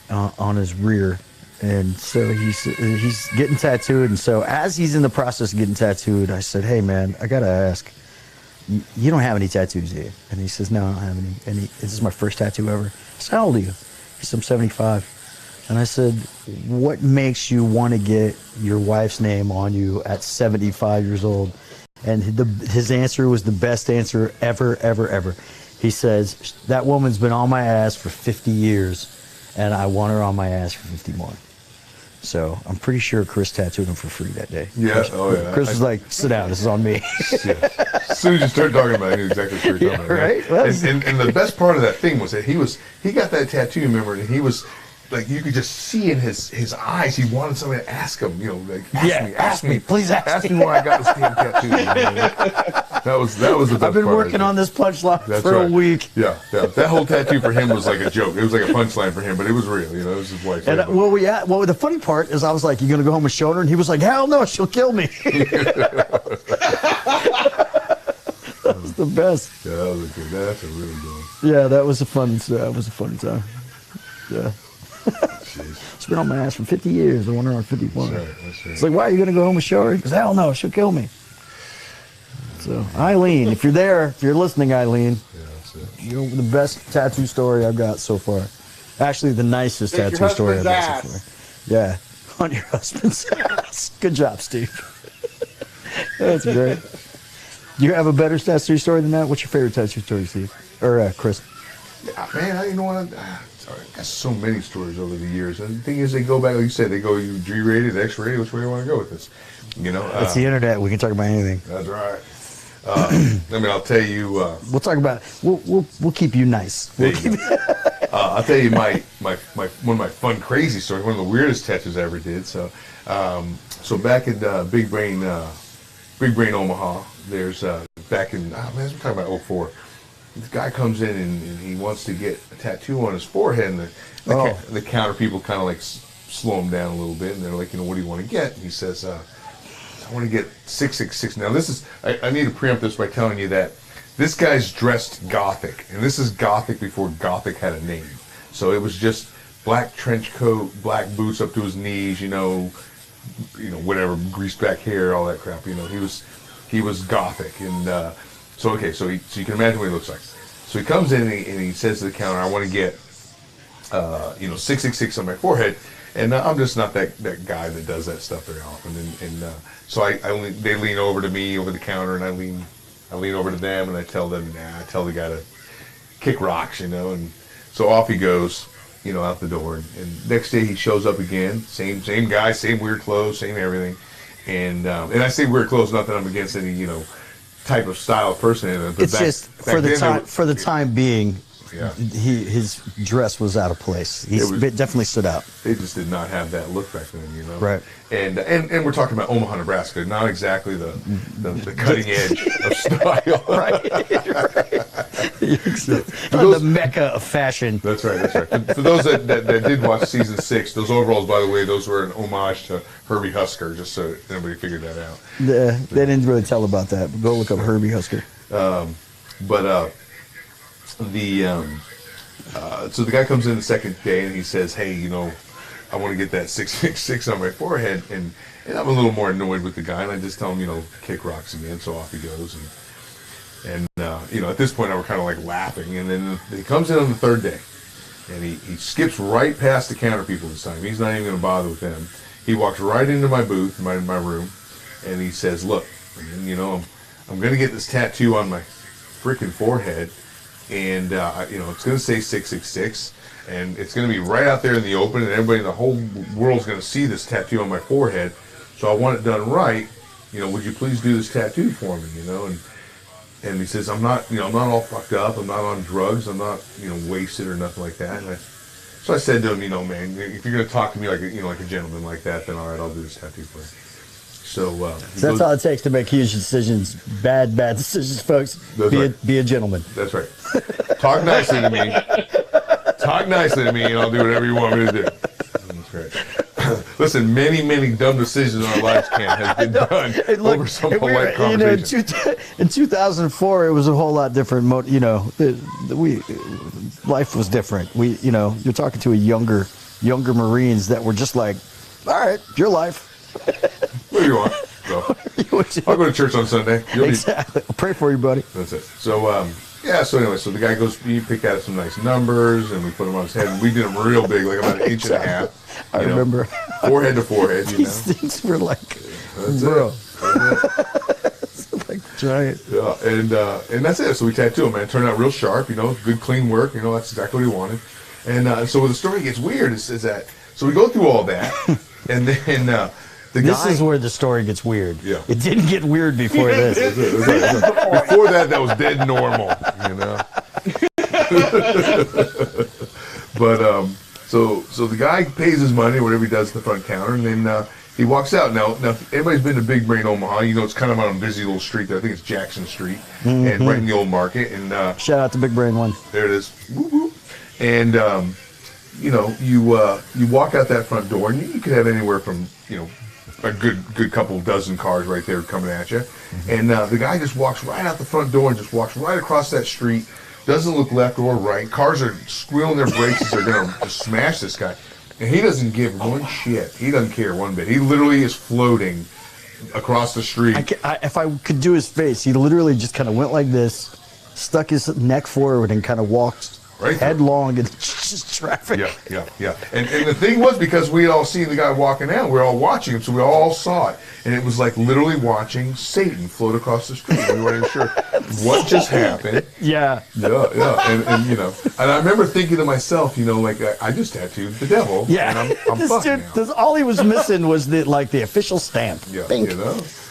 on his rear, and so he's getting tattooed. And so as he's in the process of getting tattooed, I said, hey man, I gotta ask, you don't have any tattoos, do you? And he says, no, I don't have any. And this is my first tattoo ever. I said, how old are you? He said, I'm 75. And I said, what makes you want to get your wife's name on you at 75 years old? And his answer was the best answer ever, ever, ever. He says, that woman's been on my ass for 50 years, and I want her on my ass for 50 more. So I'm pretty sure Chris tattooed him for free that day. Yeah, oh yeah. Chris was like, sit down, this is on me. Yeah. As soon as you started talking about it, I knew exactly what you were talking about. Right? Well, and the best part of that thing was that he got that tattoo, remember, and he was like, you could just see in his eyes, he wanted somebody to ask him, like, ask me, please ask me why I got this damn tattoo. That was the best I've been part, working on this punchline for right. a week. Yeah. That whole tattoo for him was like a joke. It was like a punchline for him, but it was real. It was his wife. And well, the funny part is, I was like, "You gonna go home and show her?" And he was like, "Hell no, she'll kill me." That was the best. Yeah, that was good. That's a really good one. Yeah, that was a fun time. Yeah. Jeez. It's been on my ass for 50 years. I want her on 51. That's right. It's like, why are you gonna go home and show her? He goes, hell no, she'll kill me. So, Eileen, if you're there, if you're listening, Eileen, Yeah, that's it. you're the best tattoo story I've got so far. Actually, the nicest Take your tattoo story I've got husband's so far. Yeah, on your husband's ass. Good job, Steve. That's great. You have a better tattoo story than that? What's your favorite tattoo story, Steve? Or Chris? Yeah, man, you know what? Sorry, I got so many stories over the years. And the thing is, they go back, like you said, they go, you G-rated, X-rated, which way do you want to go with this? It's the internet. We can talk about anything. That's right. I'll tell you. We'll talk about. We'll keep you nice. I'll tell you my one of my fun, crazy stories. One of the weirdest tattoos I ever did. So back in Big Brain, Omaha. There's back in we're talking about 04. This guy comes in and he wants to get a tattoo on his forehead, and the counter people kind of like slow him down a little bit, and they're like, what do you want to get? And he says, I want to get 666. Now this is, I need to preempt this by telling you that this guy's dressed Gothic, and this is Gothic before Gothic had a name. So it was just black trench coat, black boots up to his knees, whatever, greased back hair, all that crap. He was Gothic, and so you can imagine what he looks like. So he comes in and he says to the counter, I want to get 666 on my forehead. And I'm just not that guy that does that stuff very often. And so they lean over to me over the counter, and I lean I lean over to them and I tell them, I tell the guy to kick rocks, and so off he goes, out the door. And next day he shows up again, same guy, same weird clothes, same everything. And I say weird clothes, not that I'm against any, type of style person. But It's just for the time being. Yeah. His dress was out of place. He definitely stood out. They just did not have that look back then, Right. And we're talking about Omaha, Nebraska, not exactly the cutting edge of style. Right. The mecca of fashion. That's right. For those that did watch season 6, those overalls, by the way, those were an homage to Herbie Husker, just so everybody figured that out. They didn't really tell about that. But go look up Herbie Husker. So the guy comes in the second day and he says, hey, I want to get that 666 on my forehead, and I'm a little more annoyed with the guy, and I just tell him, kick rocks again. So off he goes, and at this point I were kind of like laughing, and then he comes in on the third day, and he skips right past the counter people this time. He's not even going to bother with them. He walks right into my booth, my room, and he says, look, I'm going to get this tattoo on my freaking forehead. And, it's going to say 666, and it's going to be right out there in the open, and everybody in the whole world's going to see this tattoo on my forehead. So I want it done right. Would you please do this tattoo for me, And he says, I'm not all fucked up. I'm not on drugs. I'm not, wasted or nothing like that. And so I said to him, man, if you're going to talk to me like a gentleman like that, then all right, I'll do this tattoo for you. So that's all it takes to make huge decisions. Bad decisions, folks. Be a gentleman. That's right. Talk nicely to me. Talk nicely to me, and I'll do whatever you want me to do. That's right. Listen, many dumb decisions in our lives, Ken, has been done over some polite conversation. In 2004, it was a whole lot different. Life was different. You're talking to younger Marines that were just like, all right, your life. What do you want? So, I'll go to church on Sunday. Exactly. I'll pray for you, buddy. That's it. So, so the guy goes, he picked out some nice numbers, and we put them on his head, and we did them real big, like about an inch and a half. I remember. Forehead to forehead, These things were like, that's bro. It. Like giant. Yeah, and that's it. So we tattooed him, man. It turned out real sharp, good, clean work. That's exactly what he wanted. And so the story gets weird is that, so we go through all that, and then... This is where the story gets weird. Yeah. It didn't get weird before this. Before that was dead normal, But so the guy pays his money, whatever he does at the front counter, and then he walks out. Now everybody's been to Big Brain, Omaha. It's kind of on a busy little street there. I think it's Jackson Street, and right in the old market. And shout out to Big Brain One. There it is. Woo-woo. And you walk out that front door, and you could have anywhere from a good couple dozen cars right there coming at you. And the guy just walks right out the front door and just walks right across that street, doesn't look left or right. Cars are squealing their brakes as they're going to just smash this guy. And he doesn't give one shit. He doesn't care one bit. He literally is floating across the street. If I could do his face, he literally just kind of went like this, stuck his neck forward, and kind of walked headlong into just traffic. Yeah. And the thing was, because we had all seen the guy walking out, we were all watching him, so we all saw it. And it was like literally watching Satan float across the street. We weren't even sure what just happened. Yeah. And and I remember thinking to myself, I just tattooed the devil. Yeah. And I'm fucked now. All he was missing was the official stamp. Yeah. Bink.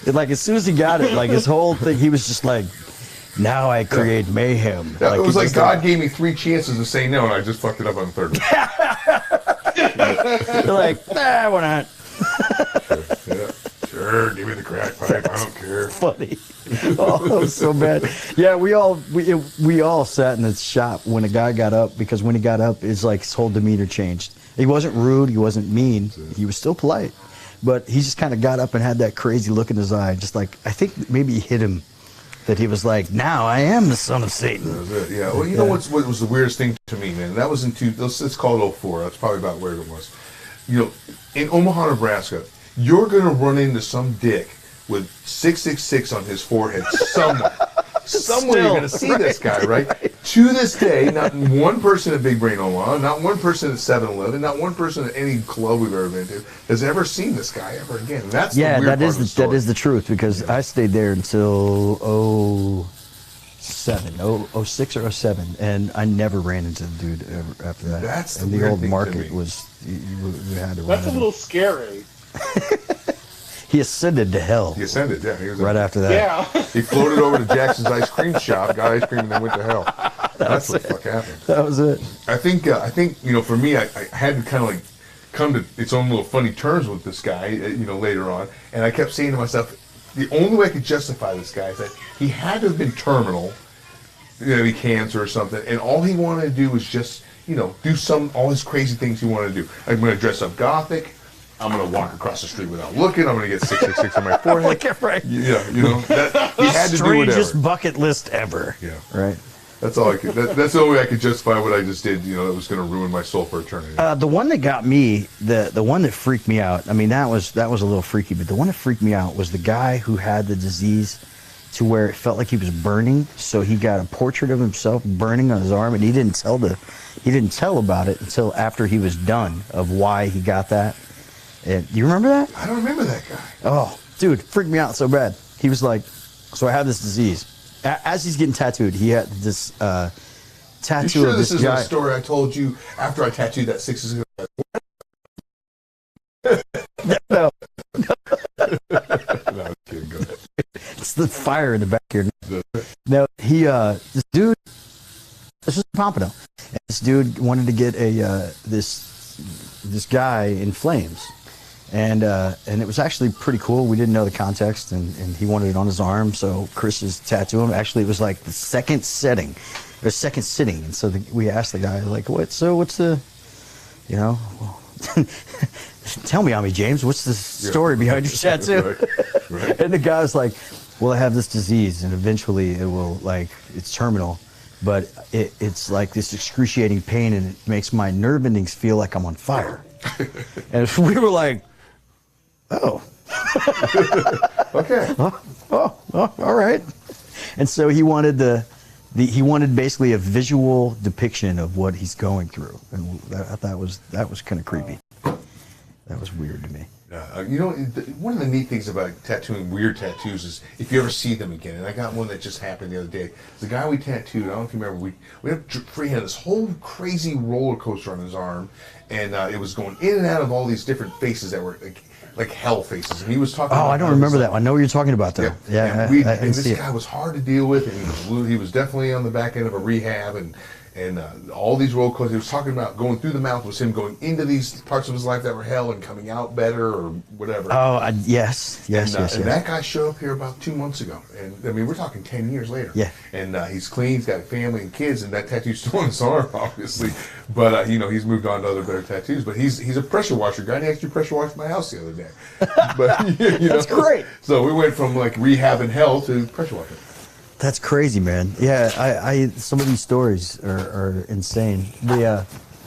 Like as soon as he got it, like his whole thing, he was just like, now I create mayhem. Yeah, it was like God gave me 3 chances to say no, and I just fucked it up on the third one. You're like, why not? Sure, give me the crack pipe. I don't care. Funny. Oh, it was so bad. Yeah, we all sat in the shop when a guy got up, because when he got up, it's like his whole demeanor changed. He wasn't rude. He wasn't mean. He was still polite, but he just kind of got up and had that crazy look in his eye, just like, I think maybe it hit him. That he was like, now I am the son of Satan. That was it. Yeah. Well, know what was the weirdest thing to me, man? That was let's call it 04. That's probably about where it was. In Omaha, Nebraska, you're going to run into some dick with 666 on his forehead somewhere. Somewhere you're going to see this guy, right? To this day, not one person at Big Brain Omaha, not one person at 7-Eleven, not one person at any club we've ever been to has ever seen this guy ever again. And that's Yeah, the weird that part is of the story. that is the truth because I stayed there until 06 or 07, and I never ran into the dude ever after that. That's the and weird the old thing to market me. was you had to run. That's a into little him. scary. He ascended to hell He ascended, yeah. He was right after that. Yeah. He floated over to Jackson's ice cream shop, got ice cream, and then went to hell. That's what the fuck happened. That was it. I think for me, I had to kind of like come to its own little funny terms with this guy, later on, and I kept saying to myself, the only way I could justify this guy is that he had to have been terminal, maybe cancer or something, and all he wanted to do was just do all his crazy things he wanted to do. I'm going to dress up gothic. I'm going to walk across the street without looking. I'm going to get 666 on my forehead. Like it, right. Yeah, that, he had to do Strangest whatever. bucket list ever. Yeah. Right. That's all I could. That's the only way I could justify what I just did. That was going to ruin my soul for eternity. The one that got me, the one that freaked me out. I mean, that was a little freaky, but the one that freaked me out was the guy who had the disease to where it felt like he was burning. So he got a portrait of himself burning on his arm, and he didn't tell about it until after he was done of why he got that. And do you remember that? I don't remember that guy. Oh, dude, freaked me out so bad. He was like, so I have this disease. As he's getting tattooed, he had this tattoo You sure of this this isn't guy. a story I told you after I tattooed that 666? No, No, kidding, go ahead. it's the fire in the back here. No, this dude, this was Pompano. And this dude wanted to get this guy in flames. And it was actually pretty cool. We didn't know the context, and he wanted it on his arm. So Chris's tattoo him. Actually, it was like the second sitting, and so we asked the guy like, what's the, tell me, Ami James, what's the story behind your tattoo? Right. And the guy was like, well, I have this disease, and eventually it will it's terminal, but it's like this excruciating pain, and it makes my nerve endings feel like I'm on fire. And we were like, oh, Okay. all right. And so he wanted he wanted basically a visual depiction of what he's going through, and that was kind of creepy. That was weird to me. One of the neat things about tattooing weird tattoos is if you ever see them again. And I got one that just happened the other day. The guy we tattooed, I don't know if you remember, we had freehand this whole crazy roller coaster on his arm, and it was going in and out of all these different faces that were like hell faces. And he was talking. Oh, about I don't how remember it was that one. I know what you're talking about, though. Yeah, and I didn't this see guy it. was hard to deal with, and he was definitely on the back end of a rehab, and all these roller coasters. He was talking about going through the mouth was him going into these parts of his life that were hell and coming out better or whatever. Oh, yes. And that guy showed up here about 2 months ago, and I mean we're talking 10 years later. Yeah. And he's clean, he's got a family and kids, and that tattoo's still on his arm, obviously. But he's moved on to other better tattoos. But he's a pressure washer guy. And he actually pressure washed my house the other day. But That's great. So we went from like rehab and hell to pressure washing. That's crazy, man. Yeah, I some of these stories are insane.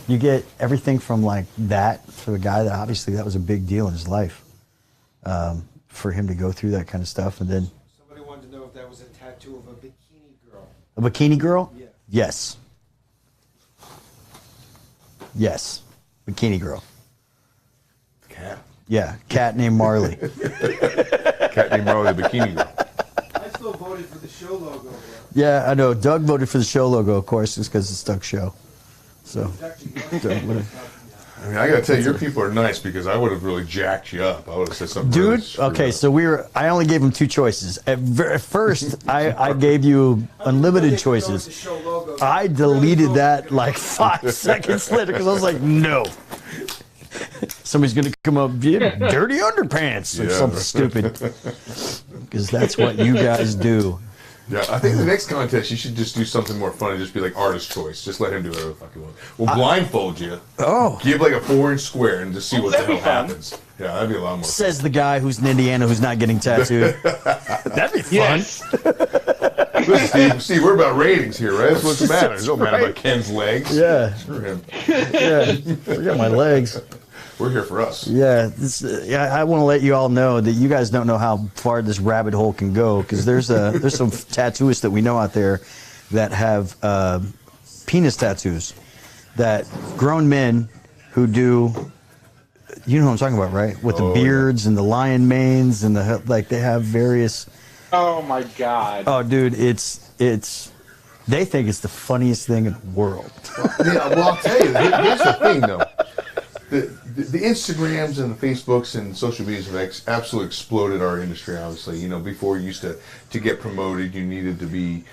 You get everything from like that for a guy that obviously that was a big deal in his life, for him to go through that kind of stuff, and then Somebody wanted to know if that was a tattoo of a bikini girl. a bikini girl. Yeah. Yes. Yes, bikini girl. Cat. Yeah, cat named Marley. Cat named Marley, the bikini girl. I still voted for the show logo. Bro. Yeah, I know. Doug voted for the show logo, of course, just because it's Doug's show. So, It's actually Doug voted. I mean, I gotta tell you, your people are nice because I would have really jacked you up. I would have said something. really Dude, screwed okay, up. so I only gave him two choices. At first, I gave you unlimited choices. I deleted that like 5 seconds later because I was like, no. Somebody's going to come up, dirty underpants or Yeah. something stupid. Because that's what you guys do. Yeah, I think the next contest you should just do something more fun and just be like artist choice. Just let him do whatever the fuck he wants. We'll blindfold you. Oh. Give like a 4-inch square and just see what the that'd hell be fun. happens. Yeah, that'd be a lot more. Says the guy who's in Indiana who's not getting tattooed. That'd be fun. Yes. Listen, Steve, we're about ratings here, right? That's what's the matter. It don't matter about Ken's legs. Yeah. Screw him. Yeah, forget my legs. We're here for us. Yeah, I want to let you all know that you guys don't know how far this rabbit hole can go because there's some tattooists that we know out there that have penis tattoos. That grown men who do, you know what I'm talking about, right? With the beards and the lion manes and the like, they have various. Oh my God. Oh, dude, it's. They think it's the funniest thing in the world. Yeah, well, I'll tell you, here's the thing, though. The Instagrams and the Facebooks and social medias have absolutely exploded our industry, obviously. You know, before you used to get promoted, you needed to be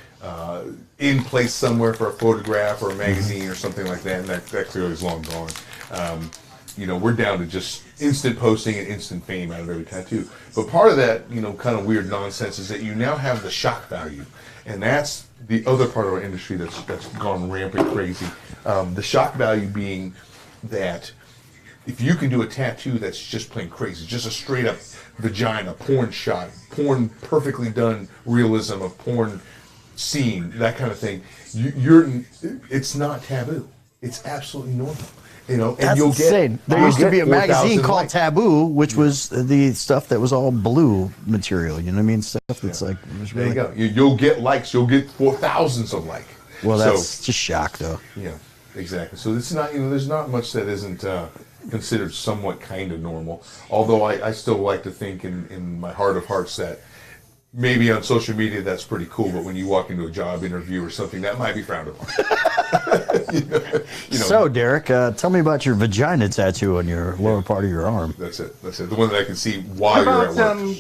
in place somewhere for a photograph or a magazine or something like that, and that clearly is long gone. You know, we're down to just instant posting and instant fame out of every tattoo. But part of that, you know, kind of weird nonsense is that you now have the shock value. And that's the other part of our industry that's gone rampant crazy. The shock value being that if you can do a tattoo that's just plain crazy, just a straight up vagina, porn shot, porn perfectly done realism of porn scene, that kind of thing, it's not taboo. It's absolutely normal. You know, and That's you'll insane. get. There used to be a magazine 4,000 called likes. Taboo, which was the stuff that was all blue material. You know what I mean? Stuff that's like. It was There you really, go. You'll get likes. You'll get 4,000s of like. well, So, that's just shock, though. yeah, exactly. So it's not, you know, there's not much that isn't considered somewhat kind of normal. Although I still like to think in my heart of hearts that maybe on social media that's pretty cool, but when you walk into a job interview or something, that might be frowned upon. you know, So, Derek, tell me about your vagina tattoo on your lower part of your arm. that's it. That's it. The one that I can see while you're at work.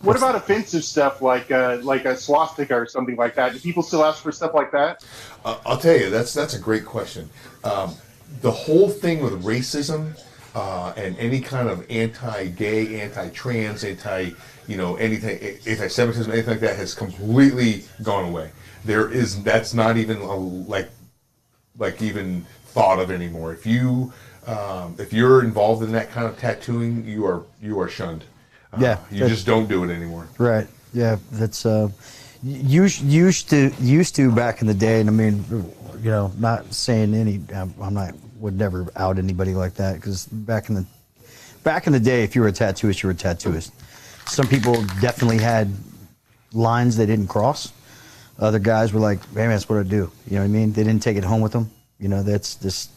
What about offensive stuff like a swastika or something like that? Do people still ask for stuff like that? I'll tell you, that's a great question. The whole thing with racism and any kind of anti-gay, anti-trans, anything, anti-Semitism, anything like that has completely gone away. That's not even like even thought of anymore. If you're involved in that kind of tattooing, you are shunned. Yeah, you just don't do it anymore. Right. Yeah, that's used to back in the day, and I mean, you know, not saying would never out anybody like that, because back in the day, if you were a tattooist, you were a tattooist. Some people definitely had lines they didn't cross. Other guys were like, "Hey man, that's what I do." You know what I mean? They didn't take it home with them. You know, that's just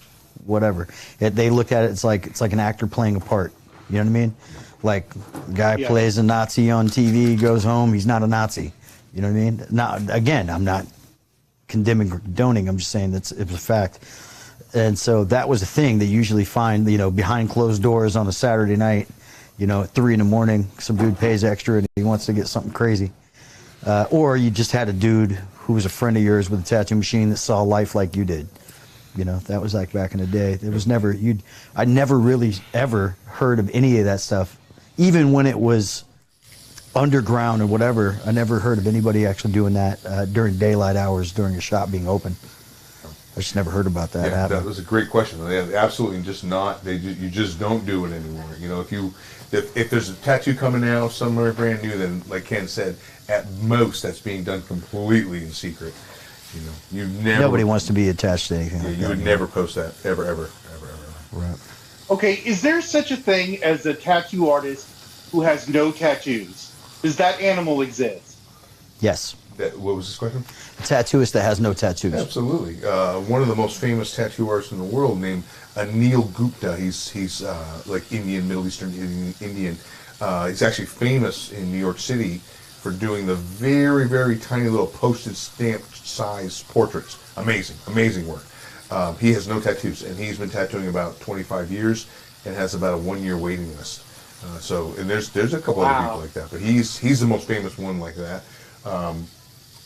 whatever. They look at it. It's like an actor playing a part. You know what I mean? Like, guy plays a Nazi on TV, goes home, he's not a Nazi. You know what I mean? Now, again, I'm not condemning or condoning, I'm just saying it was a fact. And so that was a thing they usually find, you know, behind closed doors on a Saturday night, you know, at 3 a.m, some dude pays extra and he wants to get something crazy. Or you just had a dude who was a friend of yours with a tattoo machine that saw life like you did. You know, that was like back in the day. It was never, I never really ever heard of any of that stuff. Even when it was underground or whatever, I never heard of anybody actually doing that during daylight hours during a shop being open. I just never heard about that. Yeah, that was a great question. They absolutely just not. You just don't do it anymore. You know, if there's a tattoo coming out somewhere brand new, then like Ken said, at most that's being done completely in secret. You know, nobody wants to be attached to anything. Yeah, like you that. would never post that ever. Right. Okay, is there such a thing as a tattoo artist who has no tattoos? Does that animal exist? Yes. What was this question? A tattooist that has no tattoos. Absolutely. One of the most famous tattoo artists in the world, named Anil Gupta. He's like Indian, Middle Eastern Indian. He's actually famous in New York City for doing the very, very tiny little postage stamp size portraits. Amazing work. He has no tattoos, and he's been tattooing about 25 years and has about a 1-year waiting list. And there's a couple other people like that, but he's the most famous one like that.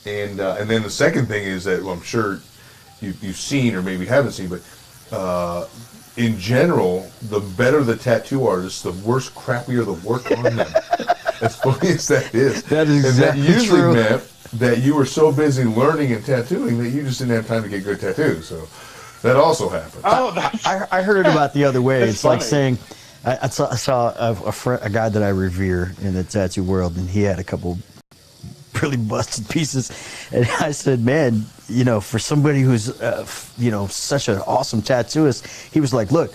And then the second thing is that, well, I'm sure you've seen or maybe haven't seen, but in general, the better the tattoo artist, the worse, crappier the work on them. As funny as that is. That is exactly and that usually true. meant that you were so busy learning and tattooing that you just didn't have time to get good tattoos. So that also happened. Oh, that's I heard it about the other way. That's It's like funny. saying, I saw a guy that I revere in the tattoo world, and he had a couple really busted pieces, and I said, man, you know, for somebody who's you know, such an awesome tattooist, he was like, look,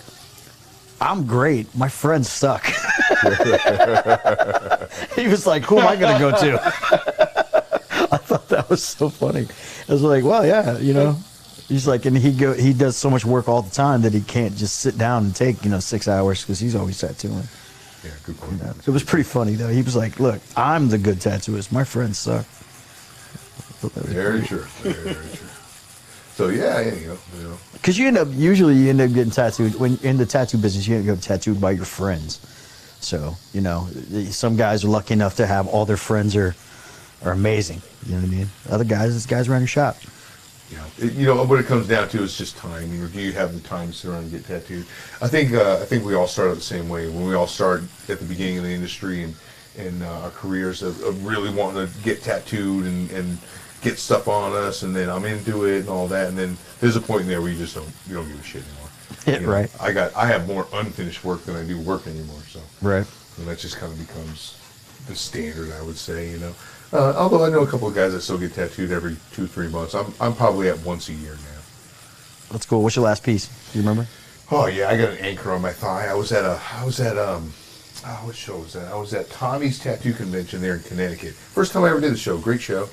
I'm great, my friends suck. He was like, who am I gonna go to? I thought that was so funny. I was like, well, yeah, he's like, and he does so much work all the time that he can't just sit down and take 6 hours because he's always tattooing. Yeah, good point. It was pretty funny though. He was like, look, I'm the good tattooist. My friends suck. Very true. Very true. So yeah, Because you end up getting tattooed when in the tattoo business. You end up getting tattooed by your friends. So some guys are lucky enough to have all their friends are amazing. You know what I mean? Other guys, it's guys around your shop. Yeah, what it comes down to is just time. Do you have the time to sit around and get tattooed? I think we all started the same way when we all started at the beginning of the industry and our careers of really wanting to get tattooed and get stuff on us, and then I'm into it and all that, and then there's a point in there where you don't give a shit anymore. Right. I have more unfinished work than I do work anymore, so right. And that just kind of becomes the standard, I would say. Although I know a couple of guys that still get tattooed every 2-3 months. I'm probably at once a year now. That's cool. What's your last piece? Do you remember? Oh yeah, I got an anchor on my thigh. I was at what show was that? I was at Tommy's Tattoo Convention there in Connecticut. First time I ever did the show. Great show.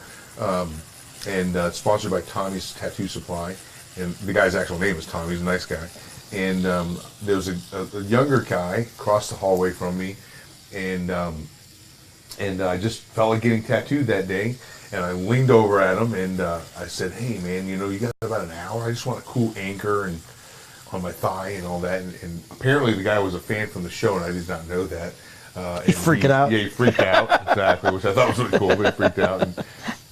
And it's sponsored by Tommy's Tattoo Supply. And the guy's actual name is Tommy. He's a nice guy. And there was a younger guy across the hallway from me, and I just felt like getting tattooed that day. And I leaned over at him and I said, "Hey man, you got about an hour? I just want a cool anchor and on my thigh and all that." And apparently the guy was a fan from the show, and I did not know that. He freaked out. Yeah, he freaked out, exactly, which I thought was really cool, but he freaked out.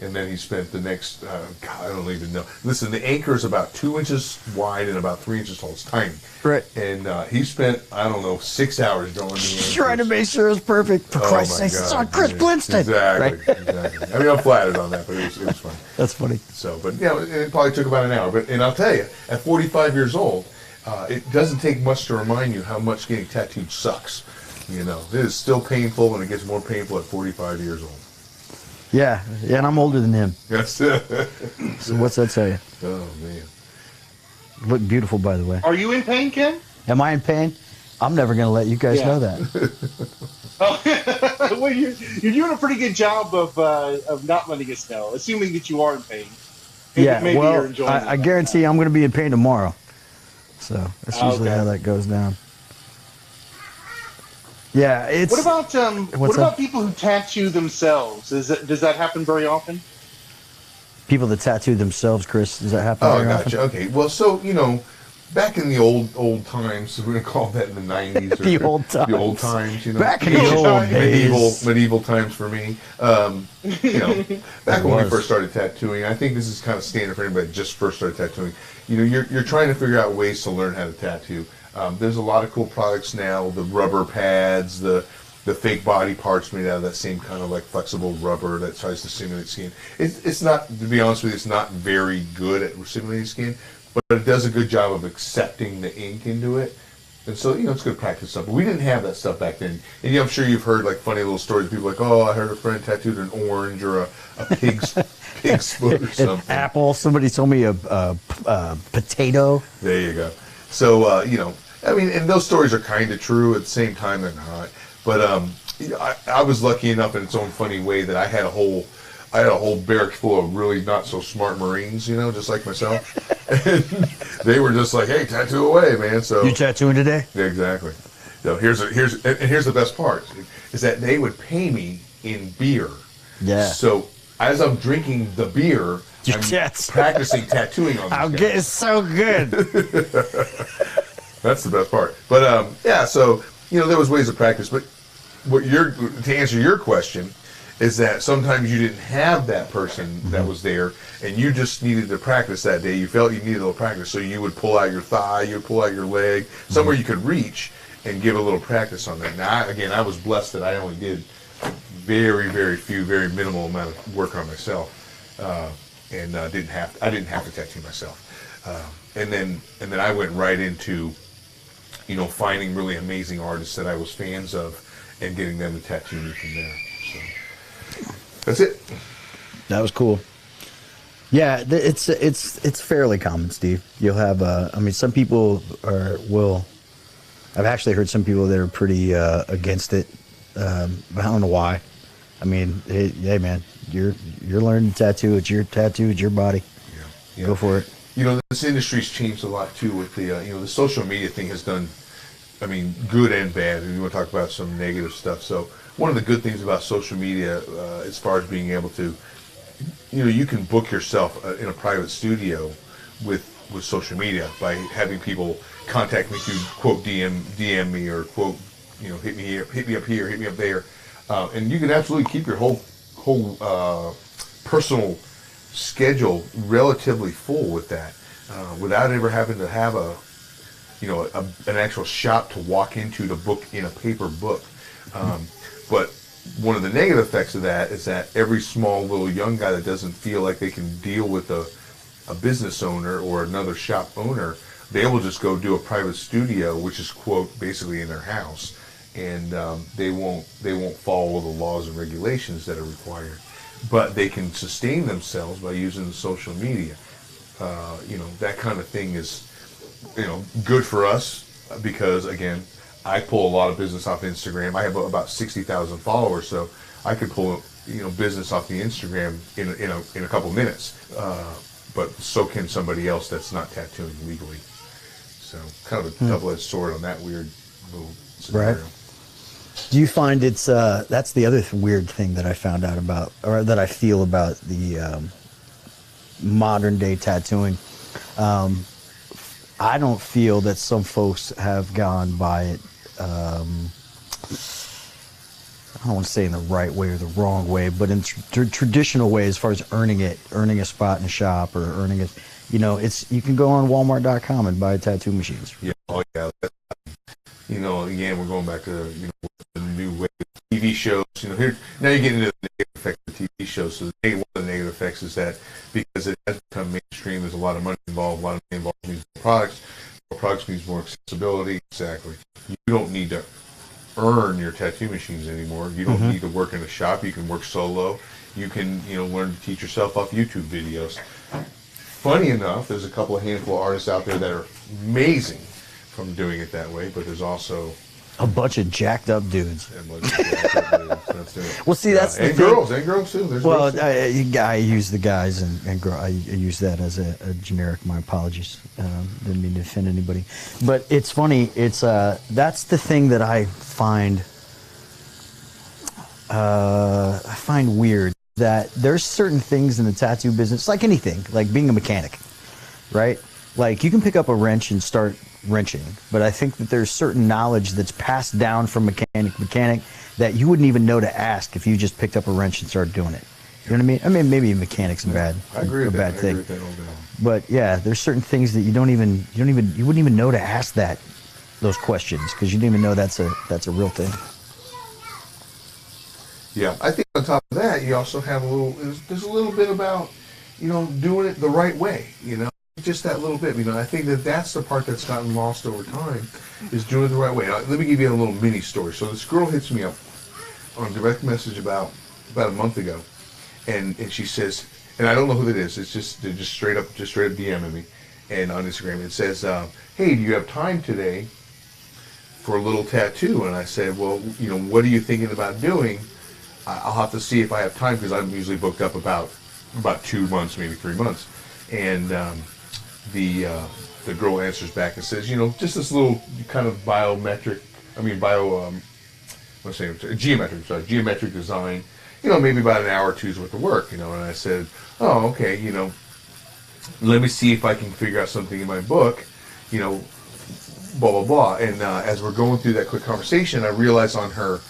And then he spent the next, I don't even know. Listen, the anchor is about 2 inches wide and about 3 inches tall. It's tiny. Right. And he spent, 6 hours drawing the anchor. Trying to make sure it's perfect. For Christ's sake, it's on Chris Blinston. Exactly, Right? exactly. I mean, I'm flattered on that, but it was fun. That's funny. So, but it probably took about an hour. And I'll tell you, at 45 years old, it doesn't take much to remind you how much getting tattooed sucks. It is still painful, and it gets more painful at 45 years old. Yeah, and I'm older than him. That's it. So what's that tell you? Oh man, You look beautiful, by the way. Are you in pain, Ken? Am I in pain? I'm never going to let you guys Yeah. know that. Oh, well, you're doing a pretty good job of not letting us know, assuming that you are in pain. Maybe you're well, enjoying I it. guarantee I'm going to be in pain tomorrow. So that's usually Okay. how that goes down. Yeah, it's. What about What's about up? people who tattoo themselves? Does that happen very often? people that tattoo themselves, Chris? Does that happen? Oh, very gotcha. often? Okay. Well, so back in the old times, we're gonna call that in the 90s. Or The old The old times. times. Back in the Medieval old times. days. medieval times for me. Back when we was. first started tattooing, I think this is kind of standard for anybody that just first started tattooing. You're trying to figure out ways to learn how to tattoo. There's a lot of cool products now. The rubber pads, the fake body parts made out of that same kind of like flexible rubber that tries to simulate skin. It's not, to be honest with you, it's not very good at simulating skin, but it does a good job of accepting the ink into it. And so, it's good practice stuff. But we didn't have that stuff back then. And I'm sure you've heard like funny little stories. People like, oh, I heard a friend tattooed an orange or a pig's foot or An something. apple. Somebody told me a potato. There you go. So, and those stories are kind of true. At the same time, they're not. But I was lucky enough in its own funny way that I had a whole barrack full of really not so smart Marines, just like myself. And they were just like, "Hey, tattoo away, man." So You tattooing today? yeah, exactly. So here's the best part is that they would pay me in beer. Yeah. So as I'm drinking the beer, Your I'm tats. practicing tattooing on. I'll these get guys. it's so good. That's the best part. But so there was ways to practice. But to answer your question is that sometimes you didn't have that person that was there, and you just needed to practice that day. You felt you needed a little practice, so you would pull out your thigh, you would pull out your leg, somewhere you could reach and give a little practice on that. Now, I was blessed that I only did very, very few, very minimal amount of work on myself, and I didn't have to tattoo myself. And then I went right into finding really amazing artists that I was fans of and getting them to tattoo me from there. So that's it. That was cool. Yeah, it's fairly common, Steve. You'll have some people will. I've actually heard some people that are pretty against it. But I don't know why. I mean, hey man, you're learning to tattoo. It's your tattoo. It's your body. Yeah. Go for it. You know, this industry's changed a lot too with the, the social media thing has done, I mean, good and bad. And you want to talk about some negative stuff. So one of the good things about social media, as far as being able to, you can book yourself in a private studio with social media by having people contact me through quote DM me or quote, hit me here, hit me up here, hit me up there, and you can absolutely keep your whole personal schedule relatively full with that, without ever having to have an actual shop to walk into to book in a paper book. But one of the negative effects of that is that every small little young guy that doesn't feel like they can deal with a business owner or another shop owner, they will just go do a private studio, which is quote basically in their house, and they won't follow the laws and regulations that are required. But they can sustain themselves by using the social media. That kind of thing is, good for us because, again, I pull a lot of business off Instagram. I have about 60,000 followers, so I could pull, business off the Instagram in a couple minutes. But so can somebody else that's not tattooing legally. So kind of a double-edged sword on that weird little scenario. Right. Do you find it's that's the other weird thing that I found out about, or that I feel about the modern day tattooing? I don't feel that some folks have gone by it, I don't want to say in the right way or the wrong way, but in traditional way, as far as earning a spot in a shop or earning it, you can go on Walmart.com and buy tattoo machines. Yeah, oh yeah. Again, we're going back to the new way of TV shows. Here now you're getting into the negative effects of TV shows. So one of the negative effects is that because it has become mainstream, there's a lot of money involved. A lot of money involved means more products. More products means more accessibility. Exactly. You don't need to earn your tattoo machines anymore. You don't need to work in a shop. You can work solo. You can learn to teach yourself off YouTube videos. Funny enough, there's a handful of artists out there that are amazing from doing it that way, but there's also a bunch of jacked up dudes. That's it. Well, see, that's the and thing. girls too. There's Well, girls too. I use the guys and girl. I use that as a generic. My apologies. Didn't mean to offend anybody. But it's funny. It's that's the thing that I find weird. That there's certain things in the tattoo business, like anything, like being a mechanic, right? Like you can pick up a wrench and start wrenching, but I think that there's certain knowledge that's passed down from mechanic that you wouldn't even know to ask if you just picked up a wrench and started doing it. You know what I mean? I mean, maybe mechanic's a bad thing. But yeah, there's certain things that you wouldn't even know to ask those questions because you didn't even know that's a real thing. Yeah, I think on top of that, you also have there's a little bit about, doing it the right way, just that little bit. I think that's the part that's gotten lost over time, is doing it the right way. Now, let me give you a little mini story. So this girl hits me up on direct message about a month ago, and she says, and I don't know who that is. It's they're just straight up DMing me, and on Instagram it says, "Hey, do you have time today for a little tattoo?" And I said, "Well, what are you thinking about doing?" I'll have to see if I have time because I'm usually booked up about 2 months, maybe 3 months. And the girl answers back and says, just this little kind of geometric design, maybe about an hour or two's worth of work, And I said, oh, okay, let me see if I can figure out something in my book, blah, blah, blah. And as we're going through that quick conversation, I realized on her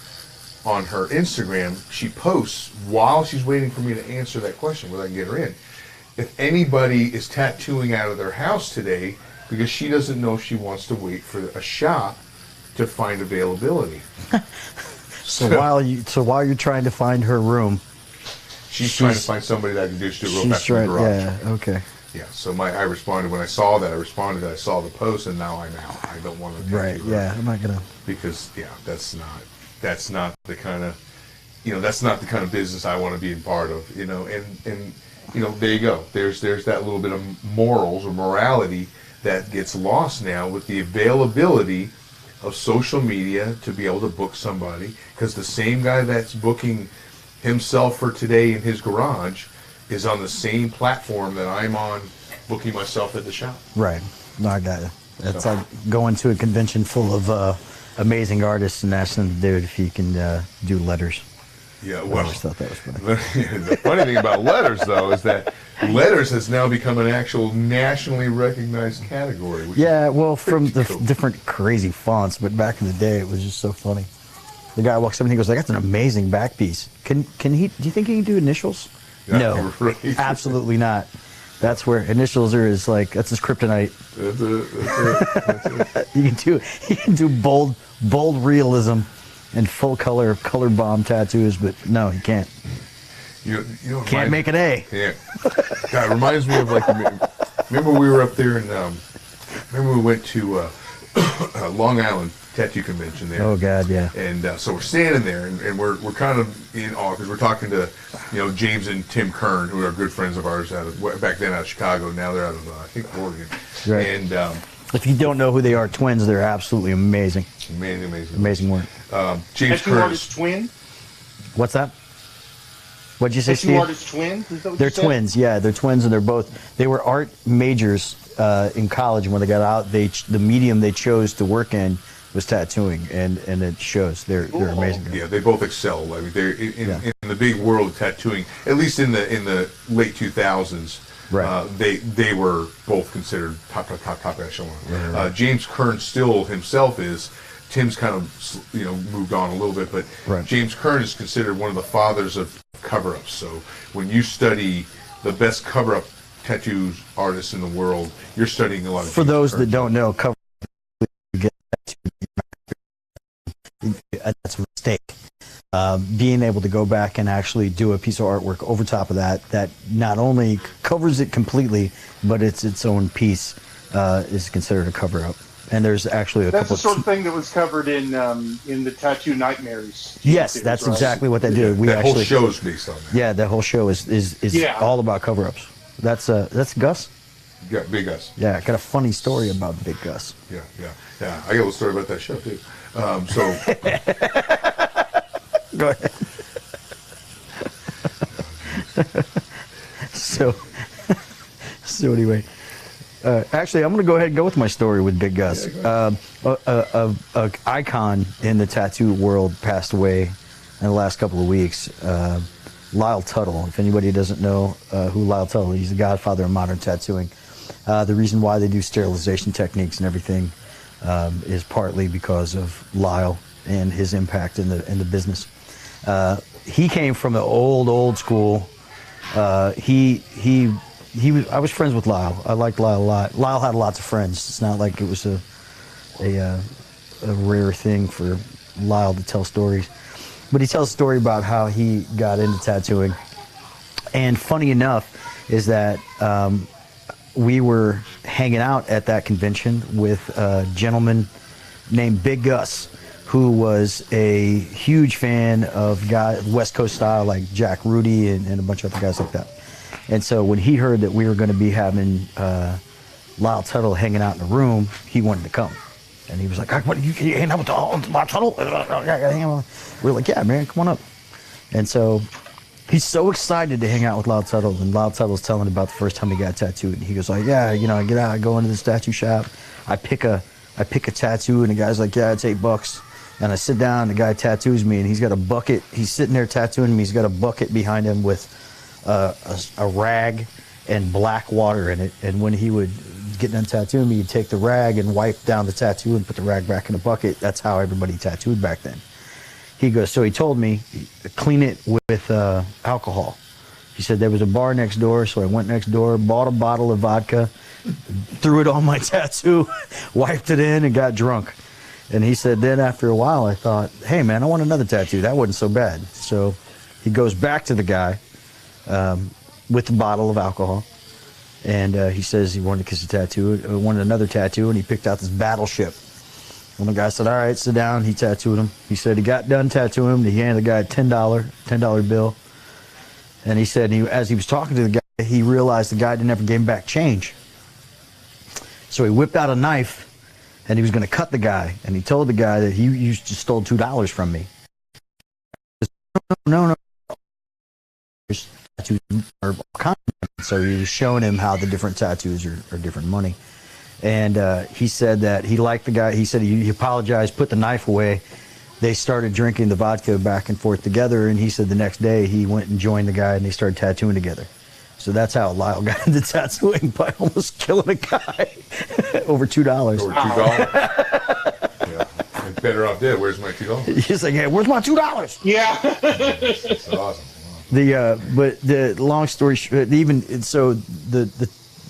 Instagram, she posts while she's waiting for me to answer that question, whether I can get her in. If anybody is tattooing out of their house today, because she doesn't know if she wants to wait for a shop to find availability. So while you're trying to find her room, she's trying to find somebody that can just do it real fast in the garage. Yeah, okay. Yeah, so I responded when I saw that. I saw the post, and now I'm out. I don't want to tattoo Right. her. Yeah, I'm not gonna. Because that's not the kind of that's not the kind of business I want to be a part of, and there you go. There's that little bit of morals or morality that gets lost now with the availability of social media to be able to book somebody, because the same guy that's booking himself for today in his garage is on the same platform that I'm on, booking myself at the shop. Right. No, I got it. It's like going to a convention full of amazing artists and asking the dude if he can do letters. Yeah, I well, always thought that was funny. the funny thing about letters, though, is that letters has now become an actual nationally recognized category. Which Yeah, well, from the cool. different crazy fonts, but back in the day, it was just so funny. The guy walks up and he goes, "That's an amazing back piece. Can he? Do you think he can do initials?" Yeah, No, you're right. absolutely not. That's where initials are. Is like that's his kryptonite. That's it. He can do bold realism and full color bomb tattoos, but no, he can't. You know, Can't make an A. Yeah. God, it reminds me of like, remember we were up there and remember we went to Long Island Tattoo Convention there. Oh God, yeah. And so we're standing there, and we're kind of in awe because we're talking to, James and Tim Kern, who are good friends of ours back then out of Chicago. Now they're out of I think Oregon. Right. And If you don't know who they are, twins, they're absolutely amazing. Amazing work. James Tattoo Kern. artist twin. What's that? What'd you say, Tattoo Steve? artist twins. Is that what They're you said? twins, yeah. They're twins, and they were art majors in college. When they got out, the medium they chose to work in was tattooing, and it shows. They're amazing guys. Yeah, they both excel. I mean, they're in the big world of tattooing. At least in the late 2000s, Right. They were both considered top echelon. James Kern still himself is. Tim's kind of moved on a little bit, but Right. James Kern is considered one of the fathers of cover-ups. So when you study the best cover-up tattoo artists in the world, you're studying a lot of. For James those Kern. that don't know, cover that's a mistake. Being able to go back and actually do a piece of artwork over top of that not only covers it completely, but it's its own piece, is considered a cover-up. And there's actually a That's couple the sort of thing that was covered in the Tattoo Nightmares. Yes, series, that's right? exactly what they do. We that actually, whole show's based on that. yeah, the whole show is Yeah. all about cover-ups. That's Gus. Yeah, Big Us. Yeah, I got a funny story about Big Gus. Yeah. I got a little story about that show too. So Go ahead. So anyway, actually, I'm going to go ahead and go with my story with Big Gus. A icon in the tattoo world passed away in the last couple of weeks. Lyle Tuttle. If anybody doesn't know who Lyle Tuttle is, he's the godfather of modern tattooing. The reason why they do sterilization techniques and everything is partly because of Lyle and his impact in the business. He came from the old school. I was friends with Lyle. I liked Lyle a lot. Lyle had lots of friends. It's not like it was a rare thing for Lyle to tell stories. But he tells a story about how he got into tattooing. And funny enough is that we were hanging out at that convention with a gentleman named Big Gus, who was a huge fan of West Coast style like Jack Rudy and a bunch of other guys like that. And so when he heard that we were going to be having Lyle Tuttle hanging out in the room, he wanted to come. And he was like, "What, you hang out with Lyle Tuttle?" We're like, "Yeah, man, come on up." And so he's so excited to hang out with Lyle Tuttle, and Lyle Tuttle's telling about the first time he got tattooed. And he goes like, "Yeah, I get out, I go into this tattoo shop, I pick a tattoo, and the guy's like, yeah, it's $8. And I sit down, the guy tattoos me, and he's got a bucket. He's sitting there tattooing me. He's got a bucket behind him with a rag and black water in it. And when he would get done tattooing me, he'd take the rag and wipe down the tattoo and put the rag back in the bucket. That's how everybody tattooed back then." He goes, so he told me, clean it with alcohol. He said there was a bar next door, so I went next door, bought a bottle of vodka, threw it on my tattoo, wiped it in, and got drunk. And he said then after a while, I thought, hey, man, I want another tattoo. That wasn't so bad. So he goes back to the guy with the bottle of alcohol, and he says he wanted to kiss a tattoo, wanted another tattoo, and he picked out this battleship. And the guy said, all right, sit down. He tattooed him. He said he got done tattooing him. He handed the guy a $10 bill. And he said as he was talking to the guy, he realized the guy never gave him back change. So he whipped out a knife, and he was going to cut the guy. And he told the guy that you just stole $2 from me. He said, no. tattoos are all kinds of different. So he was showing him how the different tattoos are different money. And he said that he liked the guy. He said he apologized, put the knife away. They started drinking the vodka back and forth together. And he said the next day he went and joined the guy and they started tattooing together. So that's how Lyle got into tattooing, by almost killing a guy over $2. Over $2. Yeah. I'm better off dead. Where's my $2? He's like, "Hey, where's my $2?" Yeah. That's awesome. But the long story short,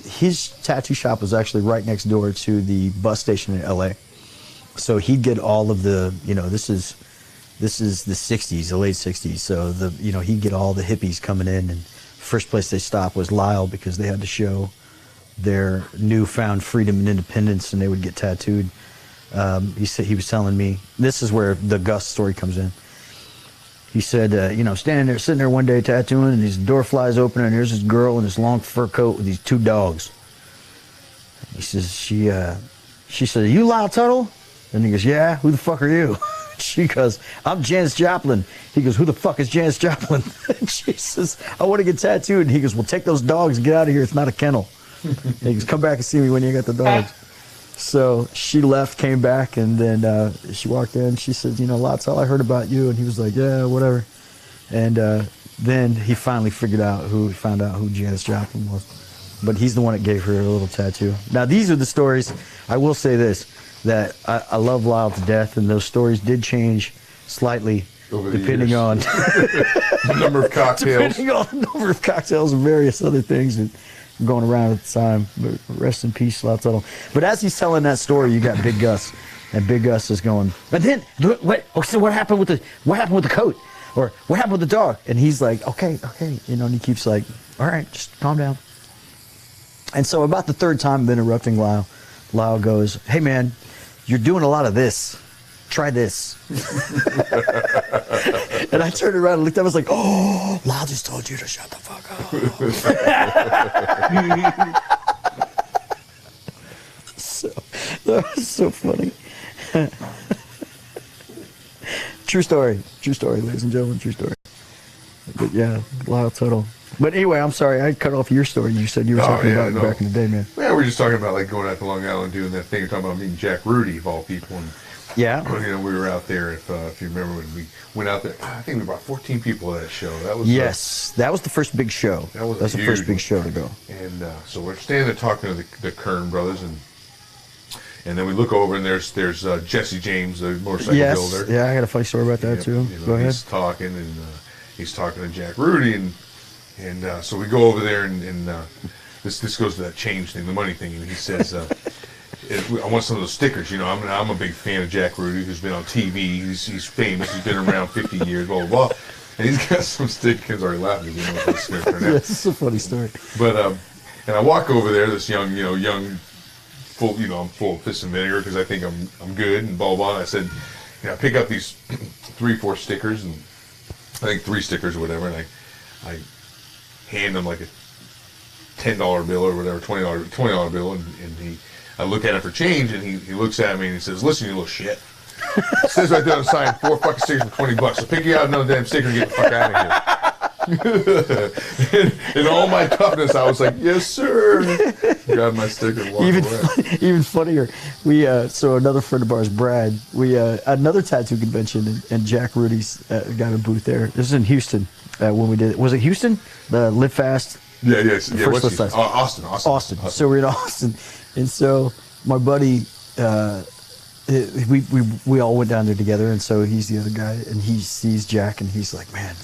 his tattoo shop was actually right next door to the bus station in LA. So he'd get all of the, this is the 60s, the late 60s. So he'd get all the hippies coming in, and first place they stopped was Lyle because they had to show their newfound freedom and independence, and they would get tattooed. He was telling me, this is where the Gus story comes in. He said, sitting there one day tattooing, and his door flies open, and there's this girl in this long fur coat with these 2 dogs. He says, she said, "Are you Lyle Tuttle?" And he goes, "Yeah, who the fuck are you?" She goes, "I'm Janis Joplin." He goes, "Who the fuck is Janis Joplin?" And she says, "I want to get tattooed." And he goes, "Well, take those dogs and get out of here. It's not a kennel." And he goes, "Come back and see me when you got the dogs." So she left, came back, and then she walked in. She said, "Lyle Tuttle, I heard about you." And he was like, "Yeah, whatever." And then he finally found out who Janis Joplin was. But he's the one that gave her a little tattoo. Now, these are the stories. I will say this, that I love Lyle to death, and those stories did change slightly Over the depending years. on The number of cocktails. depending on the number of cocktails and various other things that were going around at the time. But rest in peace, Lyle Tuttle. But as he's telling that story, you got Big Gus, and Big Gus is going, "But then so what happened with the coat? Or what happened with the dog?" And he's like, okay, and he keeps like, "All right, just calm down." And so about the third time of interrupting Lyle goes, "Hey man, you're doing a lot of this. Try this." And I turned around and looked up. I was like, "Oh, Lyle just told you to shut the fuck up." So that was so funny. True story, ladies and gentlemen, true story. But yeah, Lyle Tuttle. But anyway, I'm sorry, I cut off your story. You said you were talking about it back in the day, man. Yeah, we're just talking about like going out to Long Island doing that thing. You're talking about meeting Jack Rudy of all people, and Yeah. we were out there. If you remember when we went out there, I think we brought 14 people to that show. That was Yes, that was the first big show. That was the huge first big one. show to go. And so we're standing there talking to the Kern brothers, and then we look over and there's Jesse James, the motorcycle Yes, builder. yeah, I got a funny story about that too. Go ahead. He's talking and he's talking to Jack Rudy, and so we go over there and this goes to that change thing, the money thing, and he says, "I want some of those stickers. I'm a big fan of Jack Rudy, who's been on TV. He's famous. He's been around 50 years, blah blah blah." And he's got some stickers. Already laughing. You know what this is going to turn out. Yes, it's a funny story. But and I walk over there, this young full, I'm full of piss and vinegar because I think I'm good and blah blah. And I said, I pick up these 3-4 stickers, and I think 3 stickers or whatever, and I hand him like a $10 bill or whatever, $20 bill, and I look at it for change, and he looks at me and he says, "Listen, you little shit." It says right there on the sign, 4 fucking stickers for $20. So pick you out another damn sticker and get the fuck out of here. In all my toughness, I was like, "Yes, sir." Grabbed my sticker and walked away. Even funnier, we so another friend of ours, Brad, we another tattoo convention, and Jack Rudy's got a booth there. This is in Houston when we did it. Was it Houston? The Live Fast. Yeah. First What's list he? size. Austin. So we're in Austin, and so my buddy, we all went down there together, and so he's the other guy, and he sees Jack, and he's like, "Man,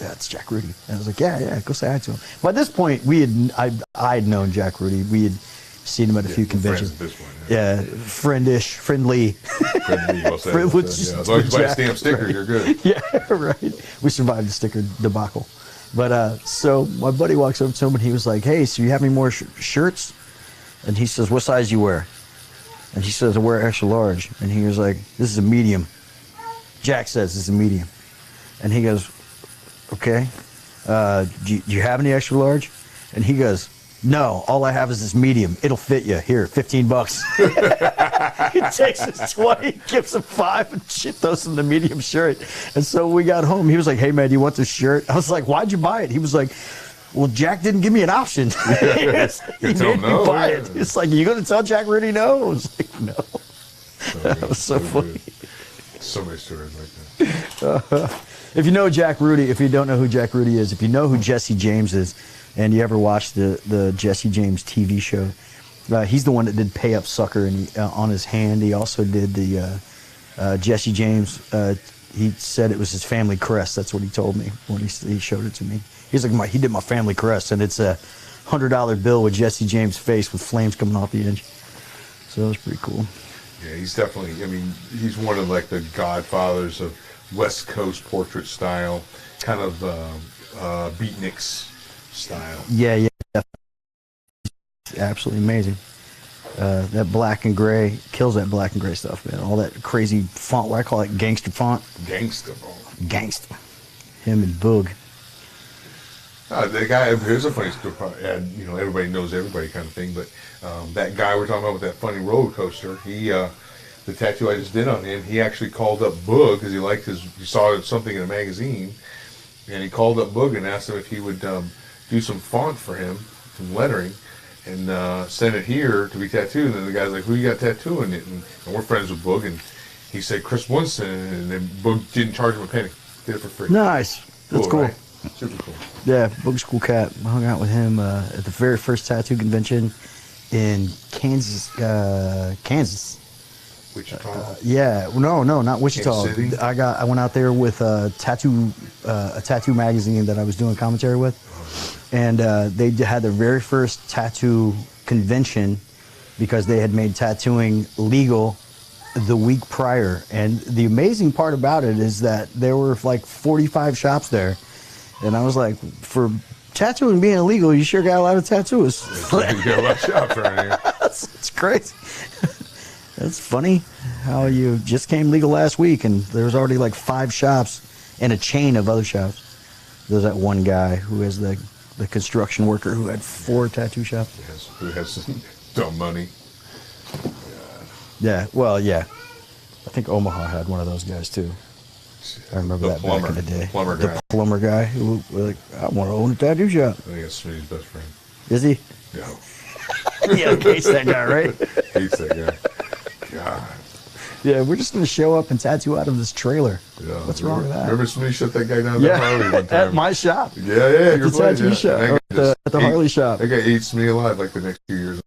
that's Jack Rudy." And I was like, "Yeah, go say hi to him." By this point, I'd known Jack Rudy. We had seen him at a few conventions. Friends at this point, yeah, friendly. Friendly, well said, Friend well with said, yeah. As long as you buy a Jack, stamp sticker, right. you're good. Yeah, right. We survived the sticker debacle. But so my buddy walks over to him, and he was like, "Hey, so you have any more shirts?" And he says, "What size do you wear?" And he says, "I wear extra large." And he was like, "This is a medium." Jack says, "This is a medium." And he goes, "Okay. Do you have any extra large?" And he goes, No, all I have is this medium. It'll fit you. Here, $15. He takes his 20, gives him 5, and shit throws him the medium shirt. And so we got home. He was like, "Hey man, you want this shirt?" I was like, "Why'd you buy it?" He was like, "Well, Jack didn't give me an option." He made tell him me no, buy yeah. it. It's like, "You gonna tell Jack Rudy no?" I was like, "No." That was so funny. good. So many stories like that. If you know Jack Rudy, if you don't know who Jack Rudy is, if you know who Jesse James is, and you ever watched the Jesse James TV show, he's the one that did Pay Up Sucker, and on his hand he also did the Jesse James. He said it was his family crest. That's what he told me when he showed it to me. He's like, he did my family crest, and it's a $100 bill with Jesse James' face with flames coming off the edge. So it was pretty cool. Yeah, he's definitely, I mean, he's one of like the godfathers of West Coast portrait style, kind of beatniks style. Yeah, absolutely amazing. That black and gray kills that black and gray stuff, man. All that crazy font, what I call it gangster font. Gangsta. Gangster. Him and Boog. The guy, here's a funny story, and you know, everybody knows everybody kind of thing, but that guy we're talking about with that funny roller coaster, he, the tattoo I just did on him, he actually called up Boog because he saw something in a magazine, and he called up Boog and asked him if he would do some font for him, some lettering, and send it here to be tattooed. And then the guy's like, "Who you got tattooing it?" And we're friends with Boog, and he said Chris Winston, and then Boog didn't charge him a penny, did it for free. Nice. That's cool. Right? Super cool. Yeah, Boog's a cool cat. I hung out with him at the very first tattoo convention in Kansas. Wichita. Yeah, no, not Wichita. Kansas City? I went out there with a tattoo magazine that I was doing commentary with, and they had their very first tattoo convention because they had made tattooing legal the week prior. And the amazing part about it is that there were like 45 shops there, and I was like, for tattooing being illegal, you sure got a lot of tattoos. You got a lot of shops around here. It's crazy. That's funny how you just came legal last week and there was already like 5 shops and a chain of other shops. There's that one guy who is the construction worker who had 4 tattoo shops. Yes, who has some dumb money. Yeah, well, yeah. I think Omaha had one of those guys too. I remember The that plumber. back in the day. The plumber The guy. plumber guy who was like, I want to own a tattoo shop. I think that's Smitty's best friend. Is he? No, Yeah, Kate's that guy, right? hates that guy. God. Yeah, we're just going to show up and tattoo out of this trailer. Yeah. What's wrong with that? Remember Smitty shut that guy down at the Harley one time? At my shop. Yeah, your the place, tattoo yeah. shop, And that or guy just at the ate- Harley shop. That guy ate Smitty alive like the next few years.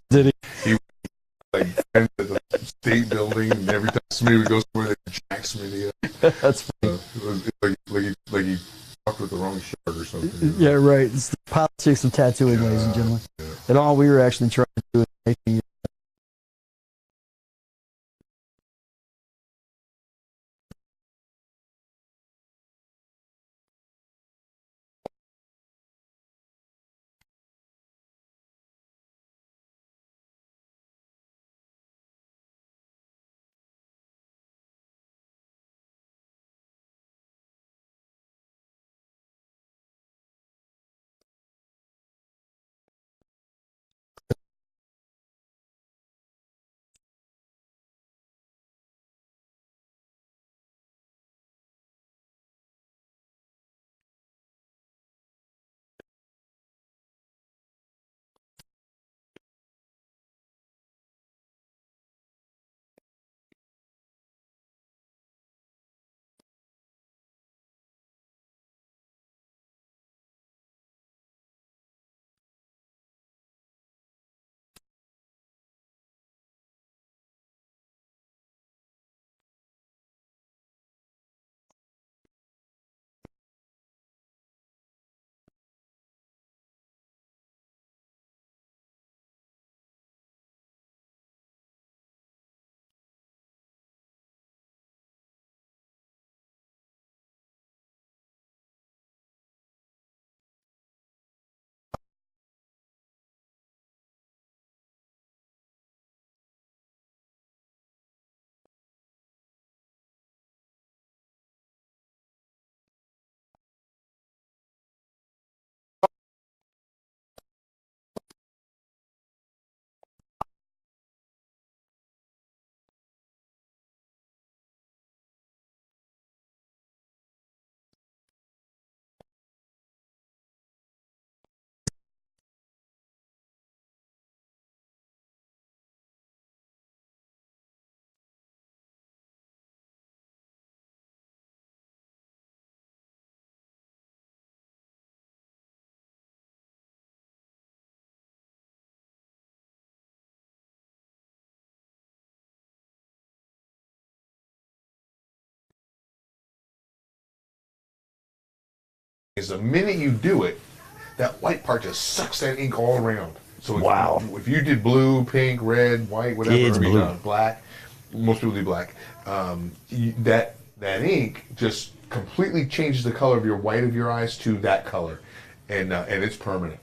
Did he? Like at the state building, and every time Smitty would go somewhere, they jack Smitty up. That's funny. It was like he talked with the wrong shark or something. Yeah, right. It's the politics of tattooing, ladies and gentlemen. And all we were actually trying to do is making is the minute you do it, that white part just sucks that ink all around. So Wow. if you did blue, pink, red, white, whatever, Kids I mean, blue. black, most people do black. That ink just completely changes the color of your white of your eyes to that color, and it's permanent.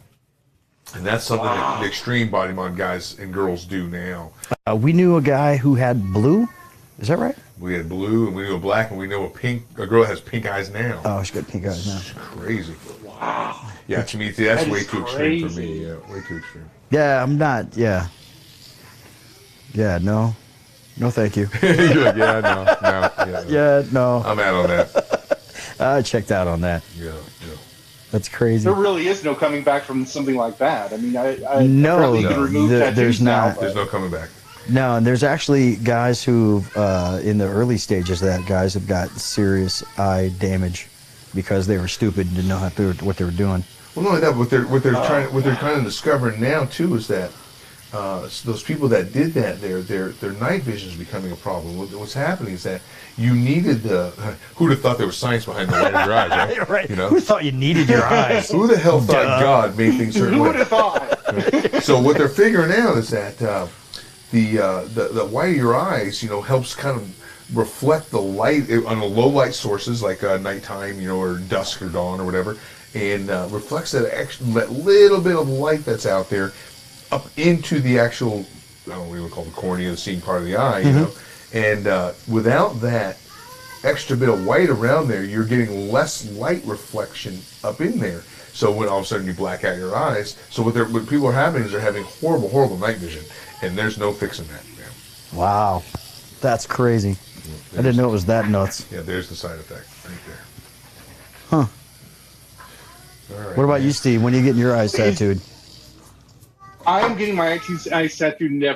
And that's something that the extreme body mod guys and girls do now. We knew a guy who had blue. Is that right? We had blue, and we knew a black, and we know a girl that has pink eyes now. Oh, she's got pink eyes now. It's crazy. Wow. Yeah, to me, that's That way is too extreme for me. crazy. Yeah, way too extreme. Yeah, I'm not. Yeah. Yeah, no. No, thank you. You're like, yeah, no. Yeah, no. I'm out on that. I checked out on that. Yeah. That's crazy. There really is no coming back from something like that. I mean, I No, apparently you can remove tattoos there's now, not. but- There's no coming back. No, and there's actually guys who, in the early stages of that, guys have got serious eye damage because they were stupid and didn't know what they were doing. Well, not only that, what they're kind of discovering now too is that those people that did that, their night vision is becoming a problem. What's happening is that you needed who'd have thought there was science behind the light of your eyes, right? Right. You know, Who thought you needed your eyes? who the hell thought God made things certain Who way? would have thought? So what they're figuring out is that the white of your eyes, helps kind of reflect the light on the low light sources like nighttime, or dusk or dawn or whatever, and reflects that little bit of light that's out there up into the actual, I don't know what you would call the cornea, the seeing part of the eye, and without that extra bit of white around there, you're getting less light reflection up in there. So when all of a sudden you black out your eyes, so what people are having is they're having horrible, horrible night vision, and there's no fixing that. Yeah, Wow. That's crazy. I didn't know it was that nuts. yeah, there's the side effect right there. Huh. All right, What about man. you, Steve? When are you getting your eyes tattooed? I'm getting my eyes tattooed